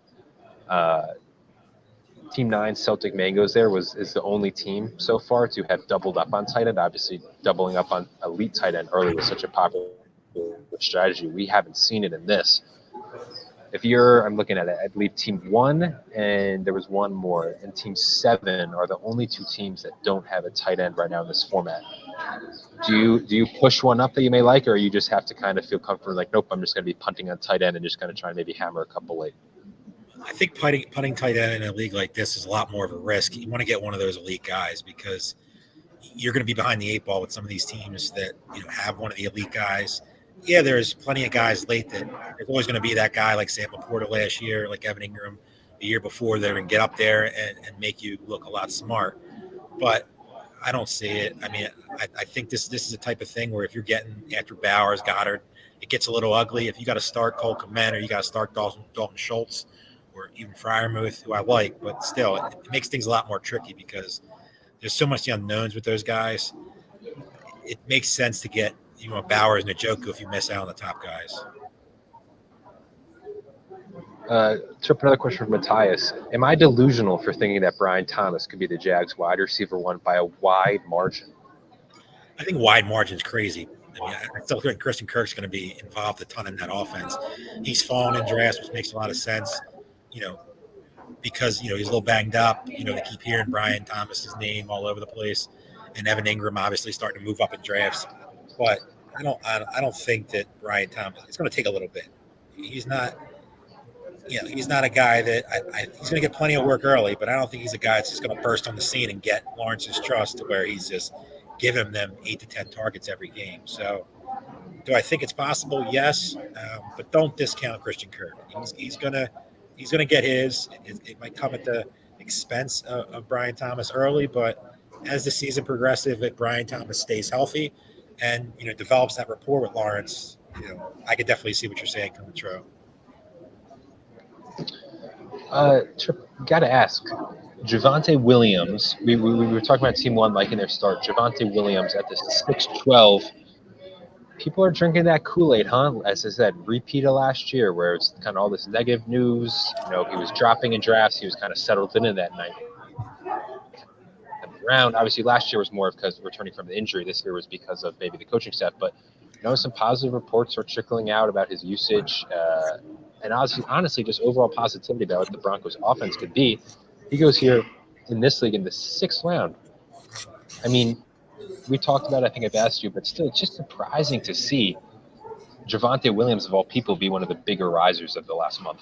S2: Team 9, Celtic Mangoes is the only team so far to have doubled up on tight end. Obviously, doubling up on elite tight end early was such a popular strategy. We haven't seen it in this. I'm looking at it, I believe Team 1 and there was one more, and Team 7 are the only 2 teams that don't have a tight end right now in this format. Do you push one up that you may like, or you just have to kind of feel comfortable, like, nope, I'm just going to be punting on tight end and just going to try and maybe hammer a couple late?
S3: I think putting tight end in a league like this is a lot more of a risk. You want to get one of those elite guys because you're going to be behind the 8 ball with some of these teams that have one of the elite guys. Yeah, there's plenty of guys late that there's always going to be that guy like Sam Laporta last year, like Evan Ingram the year before, that can get up there and make you look a lot smart. But I don't see it. I mean, I think this is a type of thing where if you're getting after Bowers, Goddard, it gets a little ugly. If you got to start Cole Kmet or you got to start Dalton Schultz or even Freiermuth, who I like, but still, it makes things a lot more tricky because there's so much unknowns with those guys. It makes sense to get Bowers and Njoku if you miss out on the top guys.
S2: Another question from Matthias. Am I delusional for thinking that Brian Thomas could be the Jags wide receiver 1 by a wide margin?
S3: I think wide margin is crazy. I mean, I still think Christian Kirk's going to be involved a ton in that offense. He's fallen in drafts, which makes a lot of sense, because, he's a little banged up. They keep hearing Brian Thomas's name all over the place, and Evan Ingram obviously starting to move up in drafts. But I don't think that Brian Thomas, it's going to take a little bit. He's not a guy that he's going to get plenty of work early, but I don't think he's a guy that's just going to burst on the scene and get Lawrence's trust to where he's just giving them 8 to 10 targets every game. So do I think it's possible? Yes. But don't discount Christian Kirk. He's going to get his. It might come at the expense of Brian Thomas early, but as the season progresses, if Brian Thomas stays healthy and, develops that rapport with Lawrence, I could definitely see what you're saying coming true.
S2: Got to ask, Javonte Williams, we were talking about Team 1 liking their start. Javonte Williams at the 6-12. People are drinking that Kool-Aid, huh? As I said, repeat of last year where it's kind of all this negative news. He was dropping in drafts. He was kind of settled into that ninth round. Obviously, last year was more because returning from the injury. This year was because of maybe the coaching staff. But some positive reports are trickling out about his usage. And honestly, just overall positivity about what the Broncos offense could be. He goes here in this league in the 6th round. I mean, we talked about it, I think I've asked you, but still, it's just surprising to see Javonte Williams, of all people, be one of the bigger risers of the last month.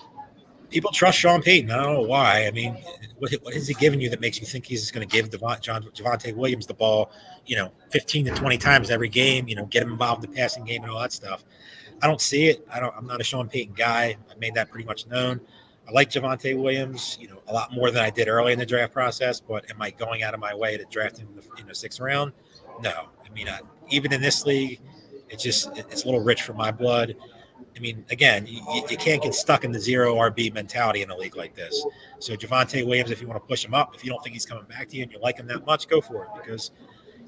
S3: People trust Sean Payton. I don't know why. I mean, what has he given you that makes you think he's just going to give Javonte Williams the ball, 15 to 20 times every game, get him involved in the passing game and all that stuff? I don't see it. I'm not a Sean Payton guy. I made that pretty much known. I like Javonte Williams, a lot more than I did early in the draft process. But am I going out of my way to draft him in the 6th round? No. I mean, even in this league, it's a little rich for my blood. I mean, again, you can't get stuck in the 0 RB mentality in a league like this. So Javonte Williams, if you want to push him up, if you don't think he's coming back to you and you like him that much, go for it. Because,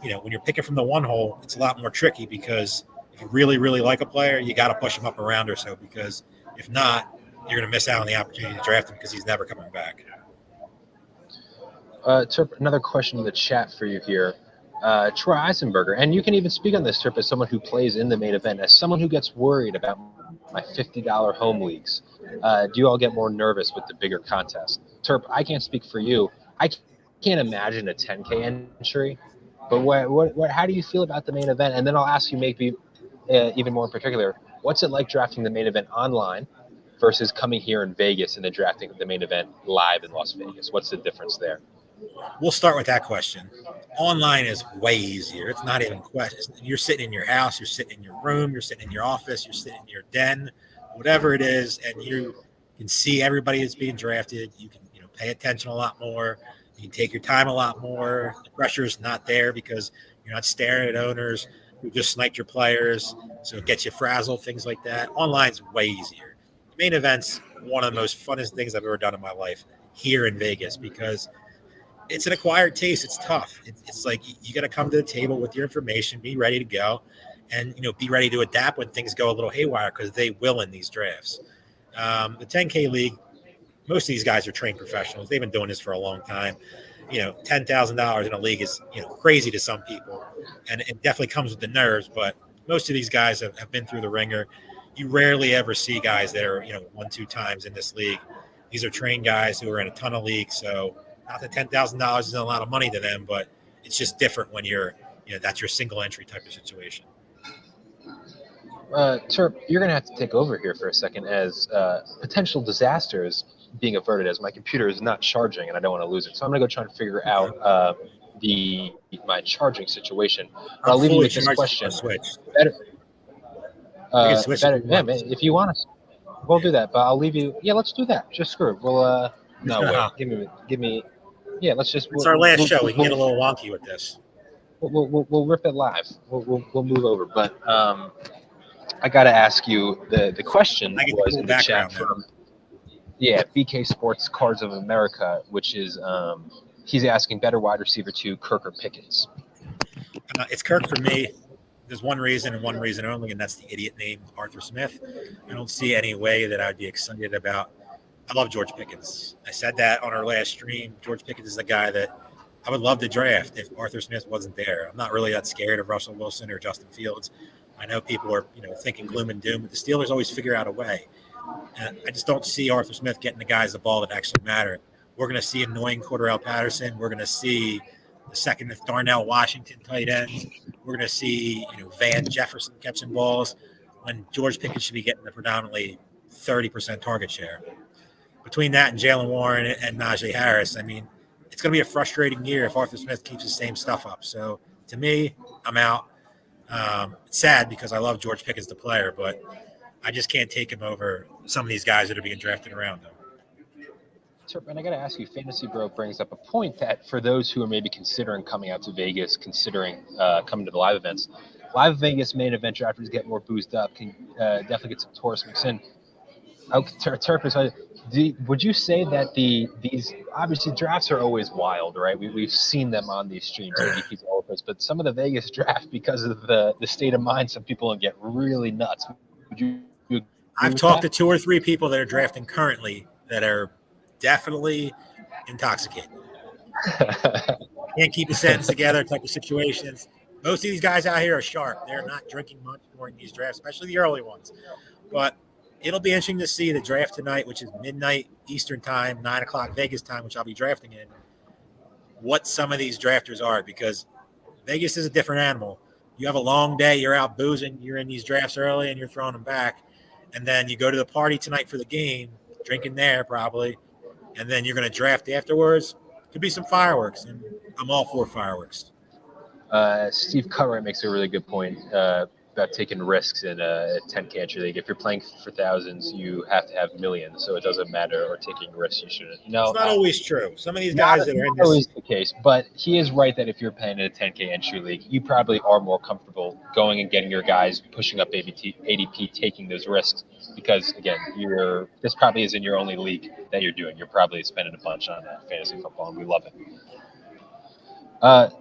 S3: when you're picking from the 1 hole, it's a lot more tricky because if you really, really like a player, you got to push him up a round or so, because if not, you're going to miss out on the opportunity to draft him because he's never coming back.
S2: Another question in the chat for you here. Troy Eisenberger, and you can even speak on this, Terp, as someone who plays in the main event, as someone who gets worried about my $50 home leagues. Do you all get more nervous with the bigger contest? Terp, I can't speak for you. I can't imagine a 10K entry, but how do you feel about the main event? And then I'll ask you maybe even more in particular, what's it like drafting the main event online versus coming here in Vegas and then drafting the main event live in Las Vegas? What's the difference there?
S3: We'll start with that question. Online is way easier. It's not even question. You're sitting in your house, you're sitting in your room, you're sitting in your office, you're sitting in your den, whatever it is, and you can see everybody that's being drafted. You can pay attention a lot more. You can take your time a lot more. The pressure is not there because you're not staring at owners who just sniped your players, so it gets you frazzled, things like that. Online's way easier. The main event's one of the most funnest things I've ever done in my life here in Vegas because it's an acquired taste. It's tough. It's like you got to come to the table with your information, be ready to go, and be ready to adapt when things go a little haywire because they will in these drafts. The 10K league, most of these guys are trained professionals. They've been doing this for a long time. $10,000 in a league is crazy to some people, and it definitely comes with the nerves. But most of these guys have been through the ringer. You rarely ever see guys that are 1-2 times in this league. These are trained guys who are in a ton of leagues, so. Not that $10,000 isn't a lot of money to them, but it's just different when you're, that's your single entry type of situation.
S2: Terp, you're going to have to take over here for a second as potential disasters being averted as my computer is not charging and I don't want to lose it. So I'm going to go try and figure out my charging situation. But I'll leave you with this question. Better, man, if you want to, we'll do that. But I'll leave you. Yeah, let's do that. Just screw it. We'll. No, wait. Give me. Yeah, let's just.
S3: It's our last show. We can get a little wonky with this.
S2: We'll rip it live. We'll move over. But I got to ask you the question was in the chat from BK Sports Cards of America, which is he's asking better wide receiver to Kirk or Pickens.
S3: It's Kirk for me. There's one reason and one reason only, and that's the idiot name Arthur Smith. I don't see any way that I'd be excited about. I love George Pickens. I said that on our last stream. George Pickens is a guy that I would love to draft if Arthur Smith wasn't there. I'm not really that scared of Russell Wilson or Justin Fields. I know people are, thinking gloom and doom, but the Steelers always figure out a way. And I just don't see Arthur Smith getting the guys the ball that actually matter. We're going to see annoying Cordarrelle Patterson. We're going to see the second Darnell Washington tight ends. We're going to see, Van Jefferson catching balls when George Pickens should be getting a predominantly 30% target share. Between that and Jalen Warren and Najee Harris, I mean, it's going to be a frustrating year if Arthur Smith keeps the same stuff up. So to me, I'm out. It's sad because I love George Pickens, the player, but I just can't take him over some of these guys that are being drafted around him.
S2: And I got to ask you, Fantasy Bro brings up a point that for those who are maybe considering coming out to Vegas, considering coming to the live events, live Vegas main event drafters get more boozed up, can definitely get some Taurus mix in. Would you say that these obviously drafts are always wild, right? We've seen them on these streams, ADPs, all of us, but some of the Vegas draft, because of the state of mind, some people get really nuts. Would you
S3: I've talked to 2 or 3 people that are drafting currently that are definitely intoxicated. Can't keep a sentence together type of situations. Most of these guys out here are sharp. They're not drinking much during these drafts, especially the early ones. But it'll be interesting to see the draft tonight, which is midnight Eastern time, 9 o'clock Vegas time, which I'll be drafting in, what some of these drafters are, because Vegas is a different animal. You have a long day, you're out boozing, you're in these drafts early, and you're throwing them back. And then you go to the party tonight for the game, drinking there probably, and then you're going to draft afterwards. Could be some fireworks, and I'm all for fireworks.
S2: Steve Cartwright makes a really good point about taking risks in a 10K entry league. If you're playing for thousands, you have to have millions, so it doesn't matter. Or taking risks, you shouldn't. No,
S3: it's not always true. Some of these guys that are in this,
S2: always the case, but he is right that if you're playing in a 10K entry league, you probably are more comfortable going and getting your guys, pushing up ADP, taking those risks, because again, this probably isn't your only league that you're doing. You're probably spending a bunch on fantasy football, and we love it.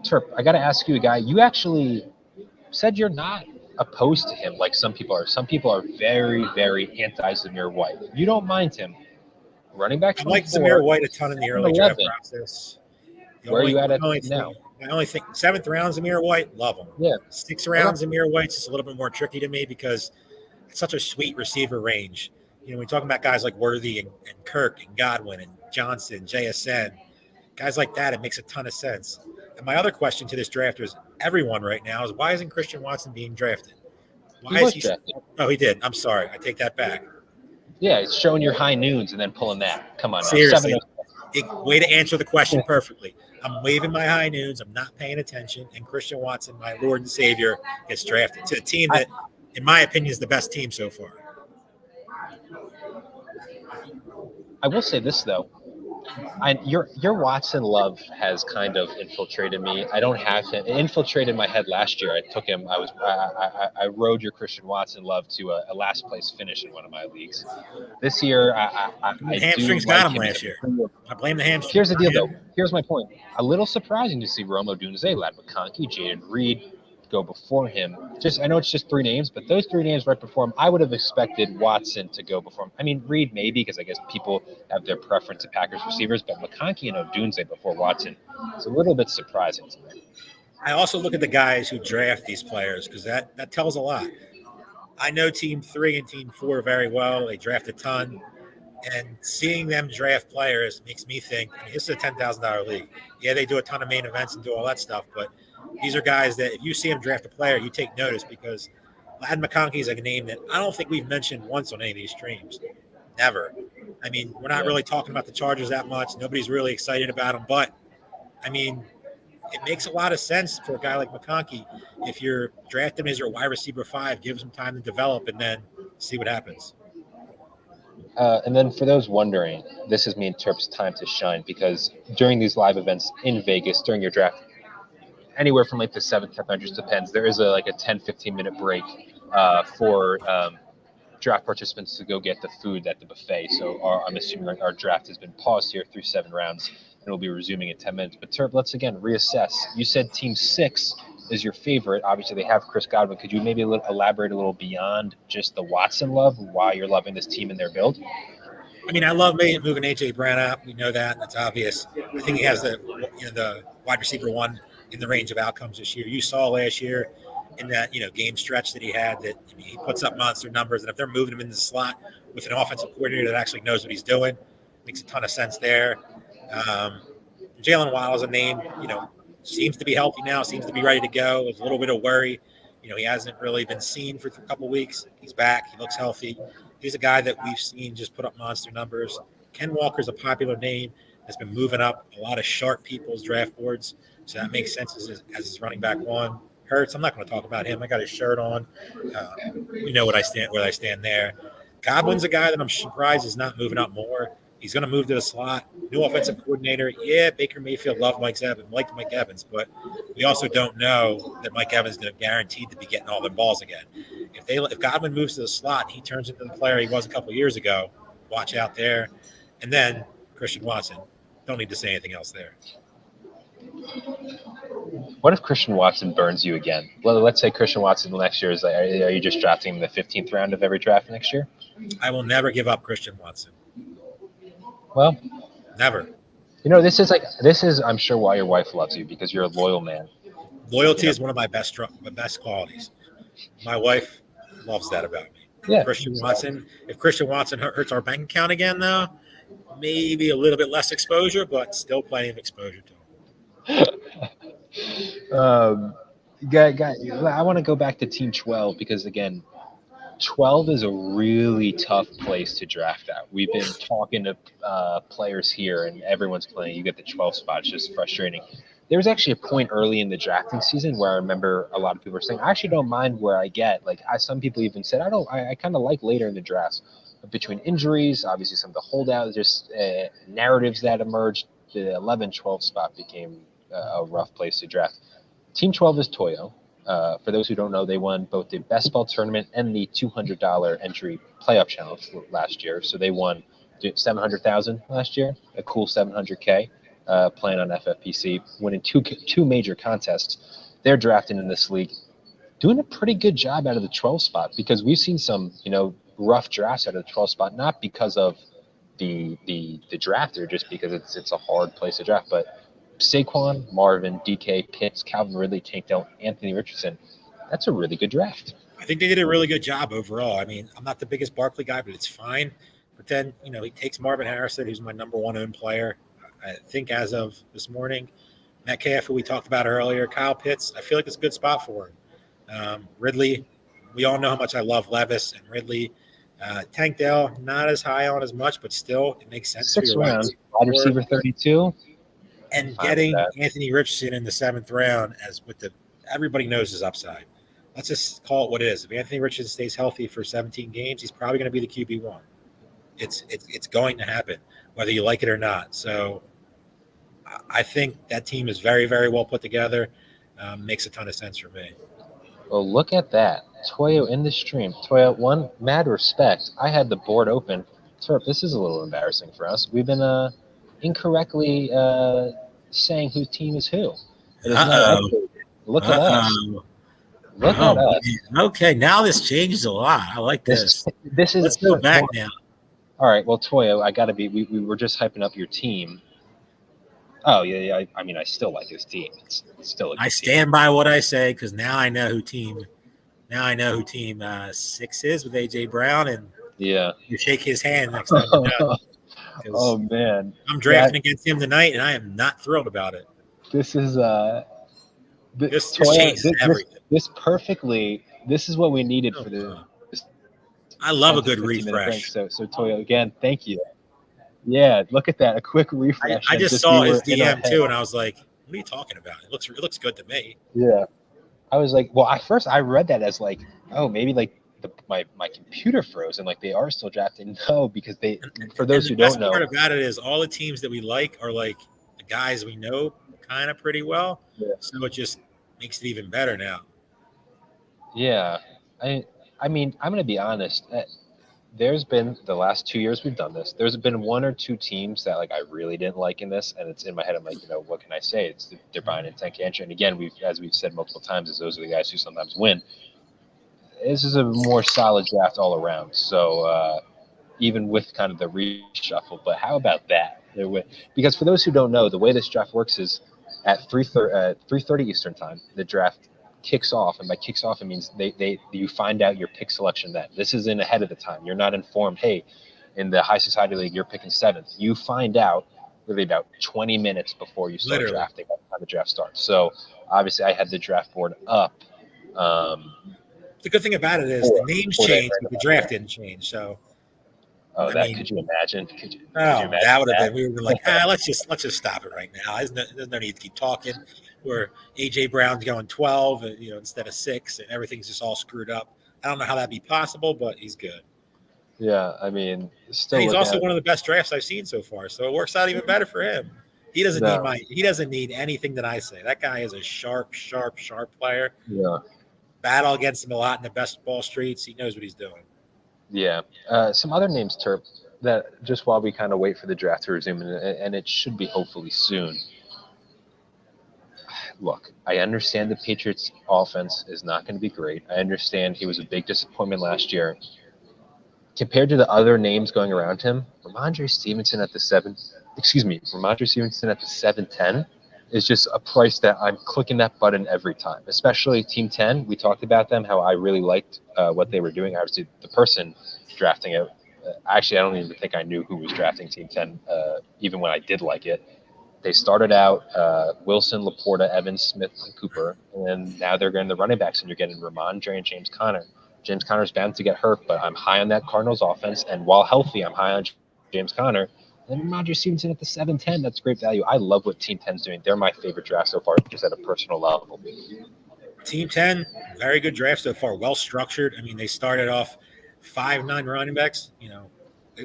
S2: Terp, I got to ask you, a guy, you actually said you're not opposed to him like some people are. Some people are very, very anti-Zamir White. You don't mind him. Running back 24.
S3: I like Zamir White a ton in the early draft process.
S2: Where are you at now?
S3: I only think 7th round Zamir White, love him.
S2: Yeah.
S3: 6th round Zamir White's just a little bit more tricky to me because it's such a sweet receiver range. We're talking about guys like Worthy and Kirk and Godwin and Johnson, JSN, guys like that. It makes a ton of sense. And my other question to this drafter is everyone right now is, why isn't Christian Watson being drafted? Why is he drafted? Oh, he did. I'm sorry. I take that back.
S2: Yeah, it's showing your high noons and then pulling that. Come on.
S3: Seriously. Way to answer the question perfectly. I'm waving my high noons. I'm not paying attention. And Christian Watson, my Lord and Savior, gets drafted to a team that, in my opinion, is the best team so far.
S2: I will say this, though. Your Watson love has kind of infiltrated me. I don't have him. It infiltrated my head last year. I took him. I rode your Christian Watson love to a last place finish in one of my leagues. This year,
S3: the hamstrings got him last year. I blame the hamstrings.
S2: Here's the deal, though. Here's my point. A little surprising to see Rome Odunze, Ladd McConkey, Jaden Reed go before him. I know it's just 3 names, but those 3 names right before him, I would have expected Watson to go before him. I mean, Reed maybe, because I guess people have their preference to Packers receivers, but McConkey and Odunze before Watson, it's a little bit surprising to me.
S3: I also look at the guys who draft these players because that tells a lot. I know Team 3 and Team 4 very well. They draft a ton. And seeing them draft players makes me think, this is a $10,000 league. Yeah, they do a ton of main events and do all that stuff, but these are guys that if you see them draft a player, you take notice, because Ladd McConkey is a name that I don't think we've mentioned once on any of these streams. Never. I mean, we're not really talking about the Chargers that much. Nobody's really excited about them. But, I mean, it makes a lot of sense for a guy like McConkey. If you're drafting him as your wide receiver 5, give him time to develop and then see what happens.
S2: And then for those wondering, this is me and Terp's time to shine, because during these live events in Vegas, during your draft, anywhere from like the 7th, 10th, just depends. There is a 10, 15-minute break for draft participants to go get the food at the buffet. So I'm assuming our draft has been paused here through 7 rounds, and we'll be resuming in 10 minutes. But Terp, let's again reassess. You said Team 6 is your favorite. Obviously, they have Chris Godwin. Could you maybe elaborate a little beyond just the Watson love, why you're loving this team and their build?
S3: I mean, I love moving A.J. Brown out. We know that. That's obvious. I think he has the wide receiver 1 in the range of outcomes this year. You saw last year in that game stretch that he had. That he puts up monster numbers, and if they're moving him into the slot with an offensive coordinator that actually knows what he's doing, makes a ton of sense there. Jalen Waddle is a name, seems to be healthy now, seems to be ready to go. There's a little bit of worry. He hasn't really been seen for a couple of weeks. He's back. He looks healthy. He's a guy that we've seen just put up monster numbers. Ken Walker's a popular name that's been moving up a lot of sharp people's draft boards. So that makes sense as his running back one. Hurts, I'm not going to talk about him. I got his shirt on. Where I stand there. Godwin's a guy that I'm surprised is not moving up more. He's going to move to the slot. New offensive coordinator. Yeah, Baker Mayfield liked Mike Evans, but we also don't know that Mike Evans is going to guaranteed to be getting all the balls again. If Godwin moves to the slot and he turns into the player he was a couple of years ago, watch out there. And then Christian Watson. Don't need to say anything else there.
S2: What if Christian Watson burns you again? Well, let's say Christian Watson next year is like, are you just drafting him in the 15th round of every draft next year?
S3: I will never give up Christian Watson.
S2: Well,
S3: never.
S2: This is I'm sure why your wife loves you, because you're a loyal man.
S3: Loyalty is one of my best qualities. My wife loves that about me.
S2: Yeah.
S3: If Christian Watson hurts our bank account again, though, maybe a little bit less exposure, but still plenty of exposure to him.
S2: Guys, I want to go back to Team 12 because, again, 12 is a really tough place to draft out. We've been talking to players here, and everyone's playing. You get the 12 spot. It's just frustrating. There was actually a point early in the drafting season where I remember a lot of people were saying, I actually don't mind where I get. Some people even said, I kind of like later in the drafts. Between injuries, obviously some of the holdouts, just narratives that emerged, the 11-12 spot became a rough place to draft. Team 12 is Toyo. For those who don't know, they won both the Best Ball Tournament and the $200 entry playoff challenge last year. So they won $700,000 last year, a cool $700K playing on FFPC, winning two major contests. They're drafting in this league, doing a pretty good job out of the 12 spot because we've seen some, rough drafts out of the 12 spot, not because of the drafter, just because it's a hard place to draft. But Saquon, Marvin, DK, Pitts, Calvin Ridley, Tank Dell, Anthony Richardson, that's a really good draft.
S3: I think they did a really good job overall. I mean, I'm not the biggest Barkley guy, but it's fine. But then, he takes Marvin Harrison, who's my number one owned player, I think as of this morning. Metcalf, who we talked about earlier, Kyle Pitts, I feel like it's a good spot for him. Ridley, we all know how much I love Levis and Ridley. Tank Dell, not as high on as much, but still, it makes sense.
S2: 6th round, wide receiver 32.
S3: And getting Anthony Richardson in the 7th round, everybody knows his upside. Let's just call it what it is. If Anthony Richardson stays healthy for 17 games, he's probably going to be the QB1. It's going to happen, whether you like it or not. So I think that team is very, very well put together. Makes a ton of sense for me.
S2: Well, look at that. Toyo in the stream. Toyo, one, mad respect. I had the board open. Terp, this is a little embarrassing for us. We've been incorrectly saying whose team is who. Look at us. Look at us.
S3: Okay, now this changes a lot. I like this. Let's go back now.
S2: All right, well, Toyo, I got to be – we were just hyping up your team. Oh, yeah. I mean, I still like his team. It's still a good
S3: I stand by what I say because now I know who team 6 is with A.J. Brown, and you shake his hand next time you know.
S2: Oh, man.
S3: I'm drafting against him tonight, and I am not thrilled about it.
S2: This is
S3: this changes everything.
S2: This is what we needed for the –
S3: I love a good refresh.
S2: So Toyo, again, thank you. Yeah, look at that. A quick refresh.
S3: I just saw his DM too, and I was like, what are you talking about? It looks good to me.
S2: Yeah. I was like, well, at first I read that as like, oh, maybe like my computer froze and like they are still drafting. No, because for those who don't know.
S3: The best part about it is all the teams that we like are like the guys we know kind of pretty well. Yeah. So it just makes it even better now.
S2: Yeah. I mean, I'm going to be honest. There's been the last 2 years we've done this. There's been 1 or 2 teams that like I really didn't like in this, and it's in my head. I'm like, what can I say? It's they're buying and Tank Antrim. And again, as we've said multiple times, is those are the guys who sometimes win. This is a more solid draft all around. So even with kind of the reshuffle, but how about that? Because for those who don't know, the way this draft works is at 3:30 Eastern time, the draft kicks off, and by kicks off it means you find out your pick selection. That this isn't ahead of the time. You're not informed. Hey, in the High Society League, you're picking 7th. You find out really about 20 minutes before you start drafting by the time the draft starts. So obviously, I had the draft board up.
S3: The good thing about it is the names changed, but the draft didn't change. So.
S2: Oh, could you imagine? Could you
S3: imagine that would have been. We were like, let's just stop it right now. There's no need to keep talking. Where AJ Brown's going 12, instead of 6, and everything's just all screwed up. I don't know how that'd be possible, but he's good.
S2: Yeah, I mean, still.
S3: And he's also one of the best drafts I've seen so far, so it works out even better for him. He doesn't need anything that I say. That guy is a sharp player.
S2: Yeah.
S3: Battle against him a lot in the best ball streets. He knows what he's doing.
S2: Yeah. Some other names, Terp, that just while we kind of wait for the draft to resume, and it should be hopefully soon. Look, I understand the Patriots' offense is not going to be great. I understand he was a big disappointment last year. Compared to the other names going around him, Ramondre Stevenson at the 710 is just a price that I'm clicking that button every time, especially Team 10. We talked about them, how I really liked what they were doing. Obviously, the person drafting it, actually, I don't even think I knew who was drafting Team 10, even when I did like it. They started out Wilson, Laporta, Evans, Smith, and Cooper, and then now they're getting the running backs, and you're getting Ramondre and James Conner. James Conner's bound to get hurt, but I'm high on that Cardinals offense, and while healthy, I'm high on James Conner. And Ramondre Stevenson at the 710, that's great value. I love what Team 10's doing. They're my favorite draft so far, just at a personal level.
S3: Team 10, very good draft so far, well structured. I mean, they started off 5'9" running backs,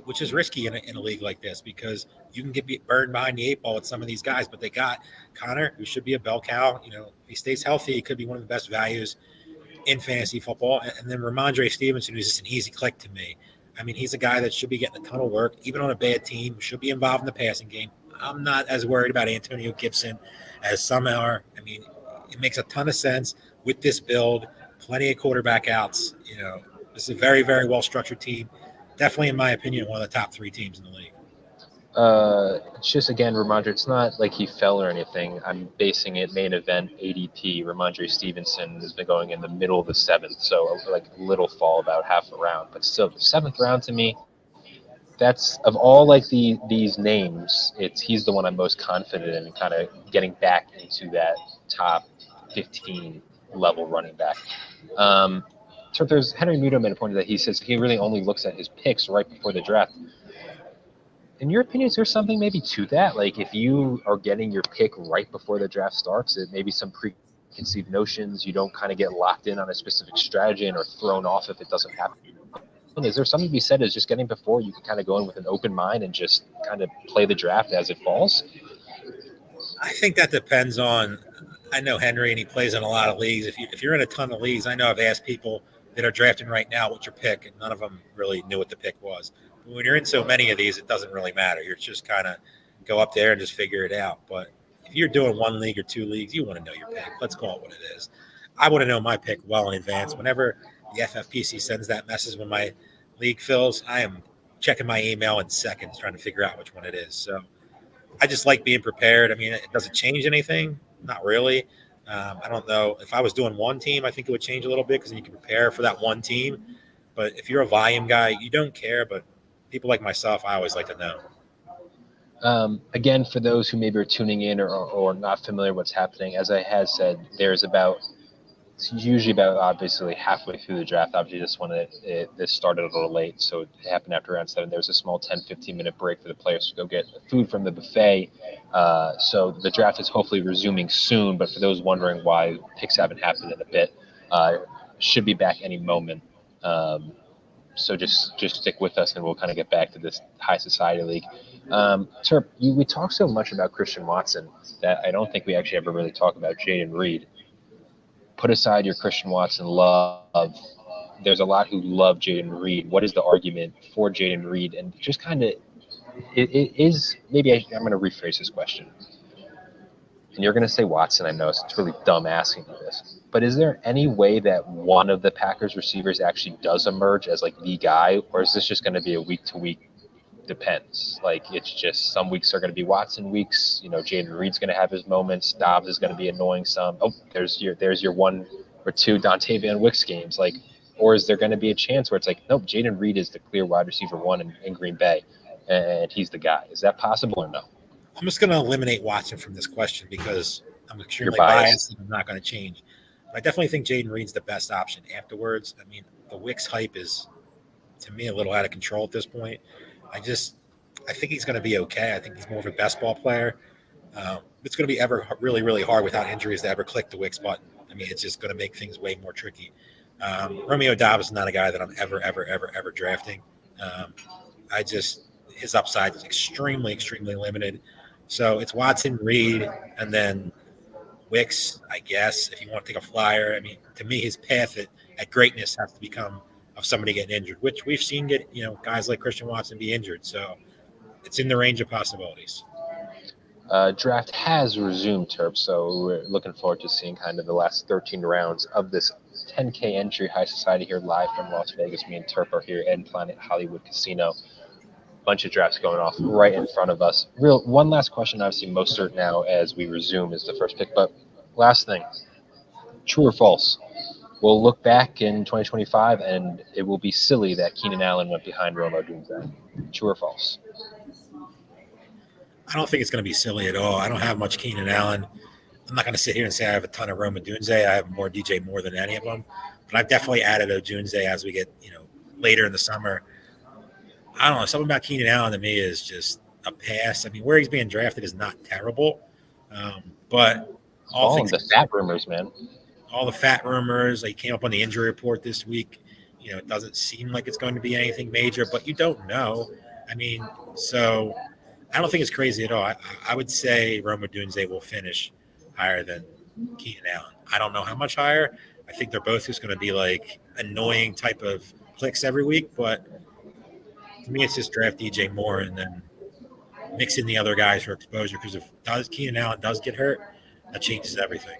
S3: which is risky in a league like this because you can get burned behind the 8 ball with some of these guys. But they got Connor, who should be a bell cow. If he stays healthy, he could be one of the best values in fantasy football. And then Ramondre Stevenson, who's just an easy click to me. I mean, he's a guy that should be getting a ton of work, even on a bad team, should be involved in the passing game. I'm not as worried about Antonio Gibson as some are. I mean, it makes a ton of sense with this build, plenty of quarterback outs. This is a very, very well-structured team. Definitely, in my opinion, one of the top 3 teams in the league.
S2: It's just, again, Ramondre, it's not like he fell or anything. I'm basing it main event ADP. Ramondre Stevenson has been going in the middle of the 7th, so like a little fall, about half a round. But still, the 7th round to me, that's of all like these names, he's the one I'm most confident in kind of getting back into that top 15 level running back. So there's Henry Muto made a point that he says he really only looks at his picks right before the draft. In your opinion, is there something maybe to that? Like if you are getting your pick right before the draft starts, it maybe some preconceived notions, you don't kind of get locked in on a specific strategy and are thrown off if it doesn't happen. Is there something to be said as just getting before you can kind of go in with an open mind and just kind of play the draft as it falls?
S3: I think that depends on, I know Henry and he plays in a lot of leagues. If you're in a ton of leagues, I know I've asked people that are drafting right now, what's your pick? And none of them really knew what the pick was. When you're in so many of these, it doesn't really matter. You're just kind of go up there and just figure it out. But if you're doing 1 league or 2 leagues, you want to know your pick. Let's call it what it is. I want to know my pick well in advance. Whenever the FFPC sends that message when my league fills, I am checking my email in seconds trying to figure out which one it is. So I just like being prepared. I mean, does it change anything? Not really. I don't know. If I was doing one team, I think it would change a little bit because you can prepare for that one team. But if you're a volume guy, you don't care. But people like myself, I always like to know.
S2: Again, for those who maybe are tuning in or not familiar with what's happening, as I had said, it's usually about obviously halfway through the draft. Obviously, this started a little late, so it happened after round 7. There was a small 10-15 minute break for the players to go get food from the buffet. So the draft is hopefully resuming soon, but for those wondering why picks haven't happened in a bit, should be back any moment. So just stick with us, and we'll kind of get back to this High Society League. Terp, we talk so much about Christian Watson that I don't think we actually ever really talk about Jayden Reed. Put aside your Christian Watson love. There's a lot who love Jayden Reed. What is the argument for Jayden Reed? And just kind of, it is, maybe I'm going to rephrase this question. And you're going to say Watson, I know, so it's really dumb asking you this. But is there any way that one of the Packers receivers actually does emerge as like the guy? Or is this just going to be a week-to-week depends? Like it's just some weeks are going to be Watson weeks. Jayden Reed's going to have his moments. Dobbs is going to be annoying some. Oh, there's your one or 2 Dontavian Wicks games? Like, or is there going to be a chance where it's like, nope, Jaden Reed is the clear wide receiver 1 in Green Bay, and he's the guy? Is that possible or no?
S3: I'm just going to eliminate Watson from this question because I'm extremely
S2: You're biased.
S3: biased and I'm not going to change. But I definitely think Jaden Reed's the best option afterwards. I mean, the Wicks hype is, to me, a little out of control at this point. I think he's going to be okay. I think he's more of a best ball player. It's going to be really, really hard without injuries to ever click the Wicks button. I mean, it's just going to make things way more tricky. Romeo Dobbs is not a guy that I'm ever drafting. His upside is extremely, extremely limited. So it's Watson, Reed, and then Wicks, I guess, if you want to take a flyer. I mean, to me, his path at greatness has to become of somebody getting injured, which we've seen guys like Christian Watson be injured. So it's in the range of possibilities.
S2: Draft has resumed, Terp, so we're looking forward to seeing kind of the last 13 rounds of this 10K entry High Society here live from Las Vegas. Me and Terp are here in Planet Hollywood Casino. Bunch of drafts going off right in front of us. One last question, obviously most certain now as we resume is the first pick, but last thing, true or false? We'll look back in 2025 and it will be silly that Keenan Allen went behind Rome Odunze. True or false?
S3: I don't think it's going to be silly at all. I don't have much Keenan Allen. I'm not going to sit here and say I have a ton of Rome Odunze. I have more DJ Moore than any of them, but I've definitely added Odunze as we get later in the summer. I don't know. Something about Keenan Allen to me is just a pass. I mean, where he's being drafted is not terrible, but
S2: all things, the fat rumors, man.
S3: All the fat rumors. He came up on the injury report this week. It doesn't seem like it's going to be anything major, but you don't know. I mean, so I don't think it's crazy at all. I would say Rome Odunze will finish higher than Keenan Allen. I don't know how much higher. I think they're both just going to be like annoying type of clicks every week, but to me, it's just draft DJ Moore and then mix in the other guys for exposure. Because if Keenan Allen does get hurt, that changes everything.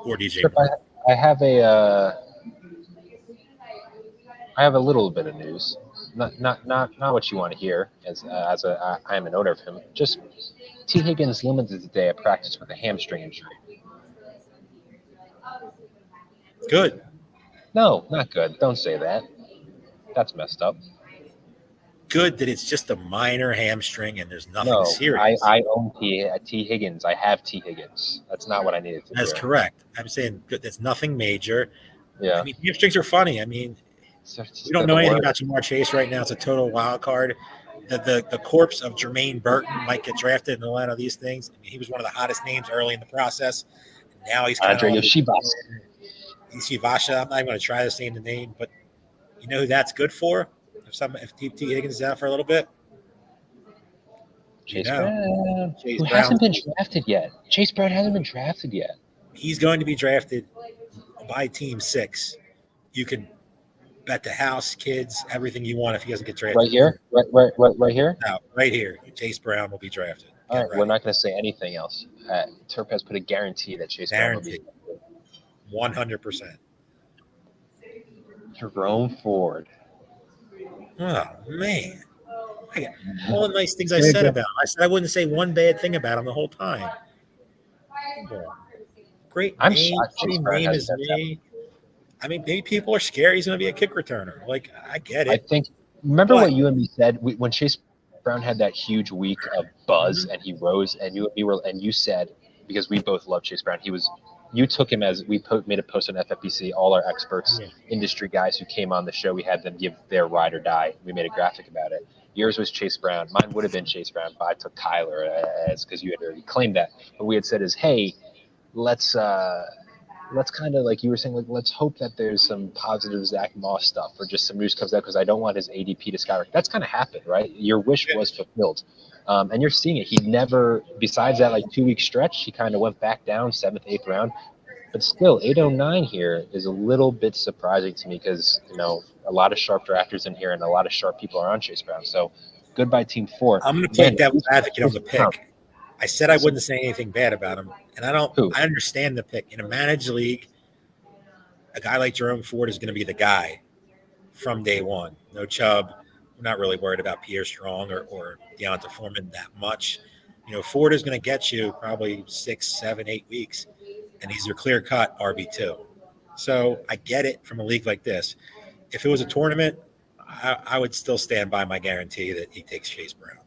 S3: Or DJ Moore.
S2: I have a little bit of news. Not what you want to hear. I am an owner of him. Just T. Higgins limited today at practice with a hamstring injury.
S3: Good.
S2: No, not good. Don't say that. That's messed up.
S3: Good that it's just a minor hamstring and there's nothing serious.
S2: I own T. Higgins. I have T. Higgins. That's not what I needed to do.
S3: That's correct. I'm saying good. That's nothing major.
S2: Yeah.
S3: I mean, hamstrings are funny. I mean, we don't know anything about Jamar Chase right now. It's a total wild card. The corpse of Jermaine Burton might get drafted in a lot of these things. I mean, he was one of the hottest names early in the process. Now he's kind of Shivasha. I'm not even going to try to say the name, but you know who that's good for? If T. Higgins is out for a little bit,
S2: Chase Brown, who hasn't been drafted yet. Chase Brown hasn't been drafted yet.
S3: He's going to be drafted by Team 6. You can bet the house, kids, everything you want if he doesn't get drafted.
S2: Right here? Right here?
S3: No, right here. Chase Brown will be drafted.
S2: All right, we're not going to say anything else. Terp has put a guarantee that Chase Brown will be drafted.
S3: 100%.
S2: Jerome Ford.
S3: Oh, man. I got all the nice things I said about him. I said I wouldn't say one bad thing about him the whole time. Great
S2: I'm
S3: name. Same name as me. I mean, maybe people are scared he's going to be a kick returner. Like, I get it.
S2: I think, remember what you and me said when Chase Brown had that huge week of buzz and he rose and you said, because we both love Chase Brown, you took him as made a post on FFPC, all our experts, industry guys who came on the show, we had them give their ride or die. We made a graphic about it. Yours was Chase Brown. Mine would have been Chase Brown, but I took Kyler because you had already claimed that. What we had said is, hey, let's kind of like you were saying, like, let's hope that there's some positive Zach Moss stuff or just some news comes out because I don't want his ADP to skyrocket. That's kind of happened, right? Your wish was fulfilled. And you're seeing it. He never, besides that like 2-week stretch, he kind of went back down 7th, 8th round. But still, 809 here is a little bit surprising to me because, a lot of sharp drafters in here and a lot of sharp people are on Chase Brown. So goodbye, Team 4.
S3: I'm going to play devil's advocate on the pick. I said I wouldn't say anything bad about him. And I understand the pick. In a managed league, a guy like Jerome Ford is going to be the guy from day one. No Chubb. We're not really worried about Pierre Strong or Deonta Foreman that much. Ford is going to get you probably 6, 7, 8 weeks, and he's your clear-cut RB2. So I get it from a league like this. If it was a tournament, I would still stand by my guarantee that he takes Chase Brown.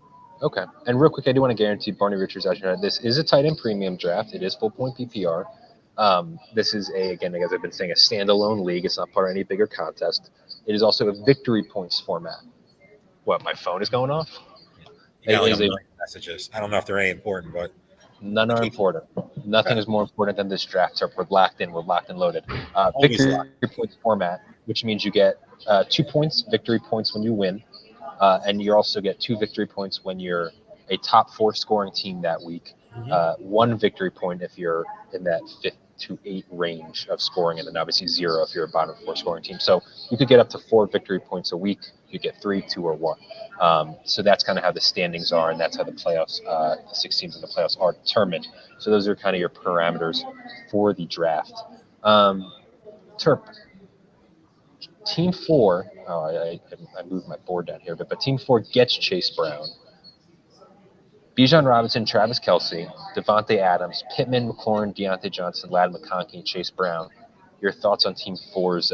S2: Okay. And real quick, I do want to guarantee Barney Richards out here. This is a tight end premium draft. It is full point PPR. This is again, as I've been saying, a standalone league. It's not part of any bigger contest. It is also a victory points format. What, my phone is going off?
S3: You got like a million messages. I don't know if they're any important, but
S2: none are important. Nothing is more important than this draft. So we're locked in. We're locked and loaded. Victory points format, which means you get 2 points, victory points when you win. And you also get 2 victory points when you're a top 4 scoring team that week. 1 victory point if you're in that 5th to 8 range of scoring, and then obviously 0 if you're a bottom 4 scoring team. So you could get up to 4 victory points a week. You get 3, 2, or 1. So that's kind of how the standings are, and that's how the playoffs, the 6 teams in the playoffs are determined. So those are kind of your parameters for the draft. Terp. Team 4, I moved my board down here, but Team 4 gets Chase Brown, Bijan Robinson, Travis Kelce, Devontae Adams, Pittman, McLaurin, Deontay Johnson, Ladd McConkey, and Chase Brown. Your thoughts on Team 4's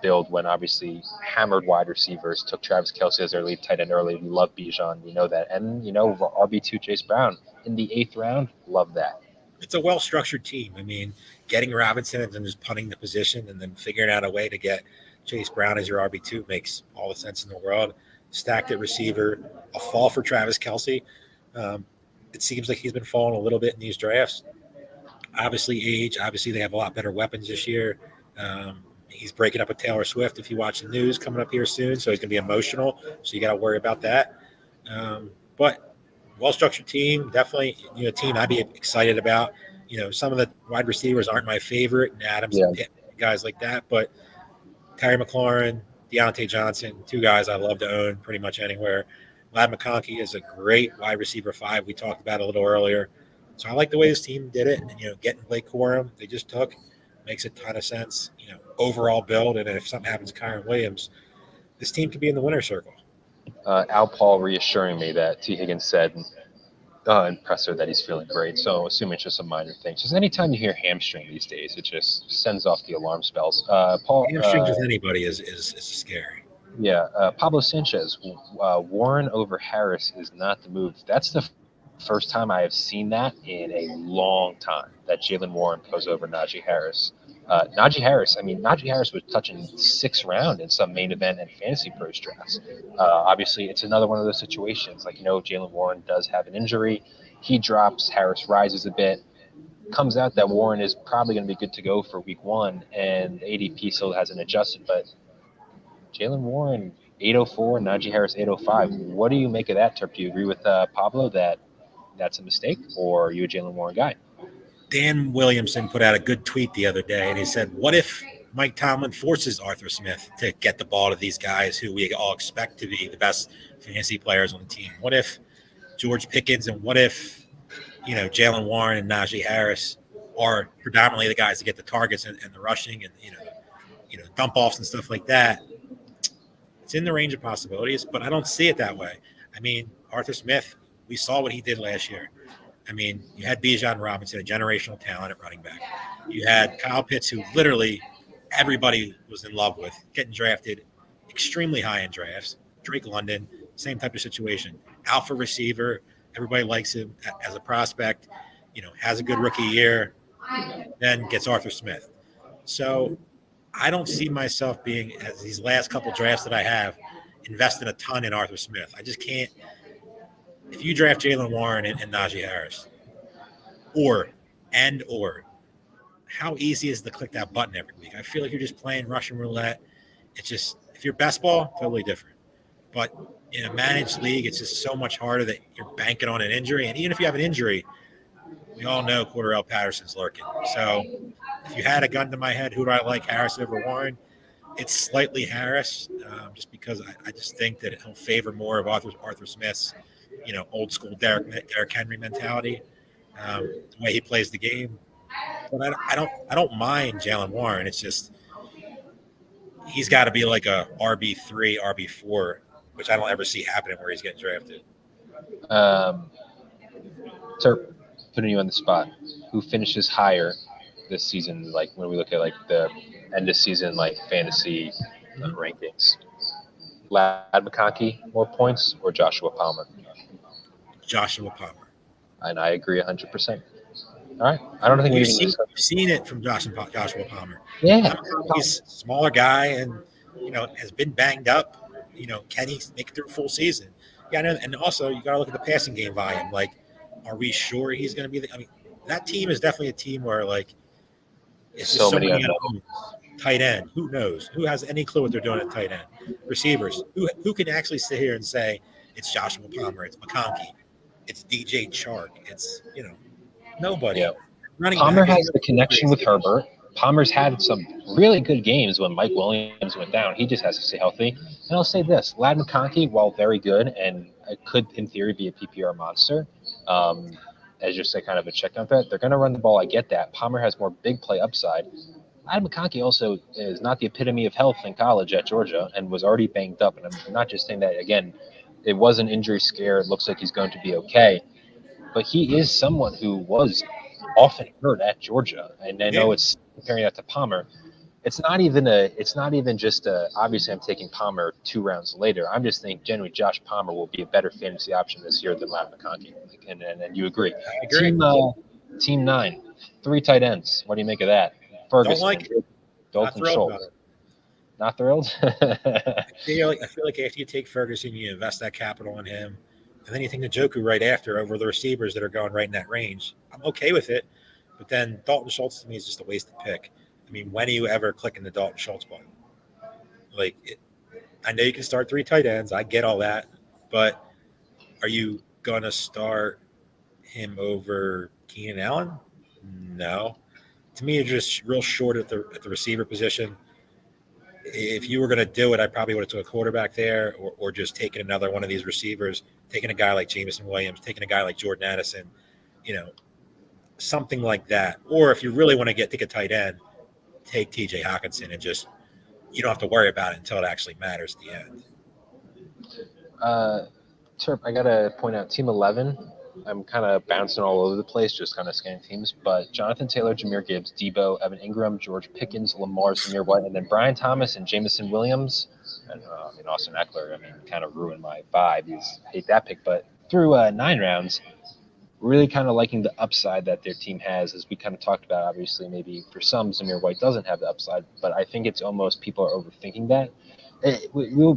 S2: build when obviously hammered wide receivers took Travis Kelce as their lead tight end early. We love Bijan, we know that. And, RB2 Chase Brown in the 8th round, love that.
S3: It's a well-structured team. I mean, getting Robinson and then just punting the position and then figuring out a way to get Chase Brown as your RB2 makes all the sense in the world. Stacked at receiver, a fall for Travis Kelce. It seems like he's been falling a little bit in these drafts. Obviously, age. Obviously, they have a lot better weapons this year. He's breaking up with Taylor Swift if you watch the news coming up here soon, so he's going to be emotional. So you got to worry about that. But well-structured team, definitely a team I'd be excited about. Some of the wide receivers aren't my favorite, and Adams and Pitt, guys like that, but Terry McLaurin, Deontay Johnson, 2 guys I love to own pretty much anywhere. Ladd McConkey is a great wide receiver 5. We talked about it a little earlier. So I like the way this team did it. And, getting Blake Corum, they just took, makes a ton of sense. Overall build. And if something happens to Kiren Williams, this team could be in the winner's circle.
S2: Al Paul reassuring me that T. Higgins said in presser that he's feeling great. So assuming it's just a minor thing. Just anytime you hear hamstring these days, it just sends off the alarm spells. Paul,
S3: hamstring with anybody is scary.
S2: Yeah, Pablo Sanchez, Warren over Harris is not the move. That's the first time I have seen that in a long time, that Jalen Warren goes over Najee Harris. Najee Harris was touching 6th round in some main event and fantasy pros drafts. Obviously, it's another one of those situations. Jalen Warren does have an injury. He drops, Harris rises a bit. Comes out that Warren is probably going to be good to go for week 1, and ADP still hasn't adjusted, but Jalen Warren, 804, Najee Harris, 805. What do you make of that, Terp? Do you agree with Pablo that that's a mistake, or are you a Jalen Warren guy?
S3: Dan Williamson put out a good tweet the other day, and he said, what if Mike Tomlin forces Arthur Smith to get the ball to these guys who we all expect to be the best fantasy players on the team? What if George Pickens and what if, Jalen Warren and Najee Harris are predominantly the guys that get the targets and the rushing and, dump offs and stuff like that? It's in the range of possibilities, but I don't see it that way. I mean, Arthur Smith, we saw what he did last year. I mean, you had Bijan Robinson, a generational talent at running back. You had Kyle Pitts, who literally everybody was in love with, getting drafted extremely high in drafts. Drake London, same type of situation. Alpha receiver, everybody likes him as a prospect, has a good rookie year, then gets Arthur Smith. So I don't see myself being, as these last couple drafts that I have, investing a ton in Arthur Smith. I just can't. If you draft Jalen Warren and Najee Harris, or how easy is it to click that button every week? I feel like you're just playing Russian roulette. It's just, if you're best ball, totally different. But in a managed league, it's just so much harder that you're banking on an injury. And even if you have an injury, we all know Cordarrelle Patterson's lurking. So if you had a gun to my head, who do I like, Harris over Warren? It's slightly Harris, just because I just think that he'll favor more of Arthur Smith's, old school Derrick Henry mentality, the way he plays the game. But I don't mind Jalen Warren. It's just he's got to be like a RB3, RB4, which I don't ever see happening where he's getting drafted.
S2: Terp, putting you on the spot. Who finishes higher, this season, like when we look at like the end of season like fantasy rankings? Lad McConkey more points or Joshua Palmer?
S3: Joshua Palmer.
S2: And I agree 100%. All right. I don't think
S3: You've
S2: we
S3: seen, you've seen it from Joshua Palmer.
S2: Yeah.
S3: He's a smaller guy and, has been banged up. Can he make it through a full season? Yeah, and also you got to look at the passing game volume. Like, are we sure he's going to be that team is definitely a team where, like, it's just so many unknowns. Tight end, who knows? Who has any clue what they're doing at tight end? Receivers, who can actually sit here and say it's Joshua Palmer, it's McConkey, it's DJ Chark, it's nobody.
S2: Yeah.
S3: Running
S2: Palmer
S3: back
S2: has the connection with Herbert. Palmer's had some really good games when Mike Williams went down. He just has to stay healthy. And I'll say this, Lad McConkey, while very good and could in theory be a PPR monster, as just a kind of a check down threat, they're going to run the ball. I get that. Palmer has more big play upside. Lad McConkey also is not the epitome of health in college at Georgia and was already banged up. And I'm not just saying that, again, it was an injury scare. It looks like he's going to be okay. But he is someone who was often hurt at Georgia. And I know it's comparing that to Palmer. It's not even just obviously I'm taking Palmer 2 rounds later. I'm just thinking genuinely Josh Palmer will be a better fantasy option this year than Lad McConkey. And you agree.
S3: I agree.
S2: Team 9, 3 tight ends. What do you make of that? Ferguson,
S3: don't like it.
S2: Dalton Schultz. Not thrilled?
S3: I feel like after you take Ferguson, you invest that capital in him, and then you think Njoku right after over the receivers that are going right in that range. I'm okay with it, but then Dalton Schultz to me is just a wasted pick. I mean, when do you ever click in the Dalton Schultz button? I know you can start 3 tight ends. I get all that, but are you going to start him over Keenan Allen? No. To me, you're just real short at the receiver position. If you were going to do it, I probably would have took a quarterback there or just taken another one of these receivers, taking a guy like Jameson Williams, taking a guy like Jordan Addison, something like that. Or if you really want to take a tight end, take TJ Hawkinson and just you don't have to worry about it until it actually matters at the end.
S2: Terp, I got to point out Team 11. I'm kind of bouncing all over the place, just kind of scanning teams. But Jonathan Taylor, Jahmyr Gibbs, Debo, Evan Ingram, George Pickens, Lamar, Zamir White, and then Brian Thomas and Jameson Williams. And Austin Eckler, kind of ruined my vibe. Hate that pick. But through 9 rounds, really kind of liking the upside that their team has, as we kind of talked about. Obviously, maybe for some, Zamir White doesn't have the upside, but I think it's almost people are overthinking that.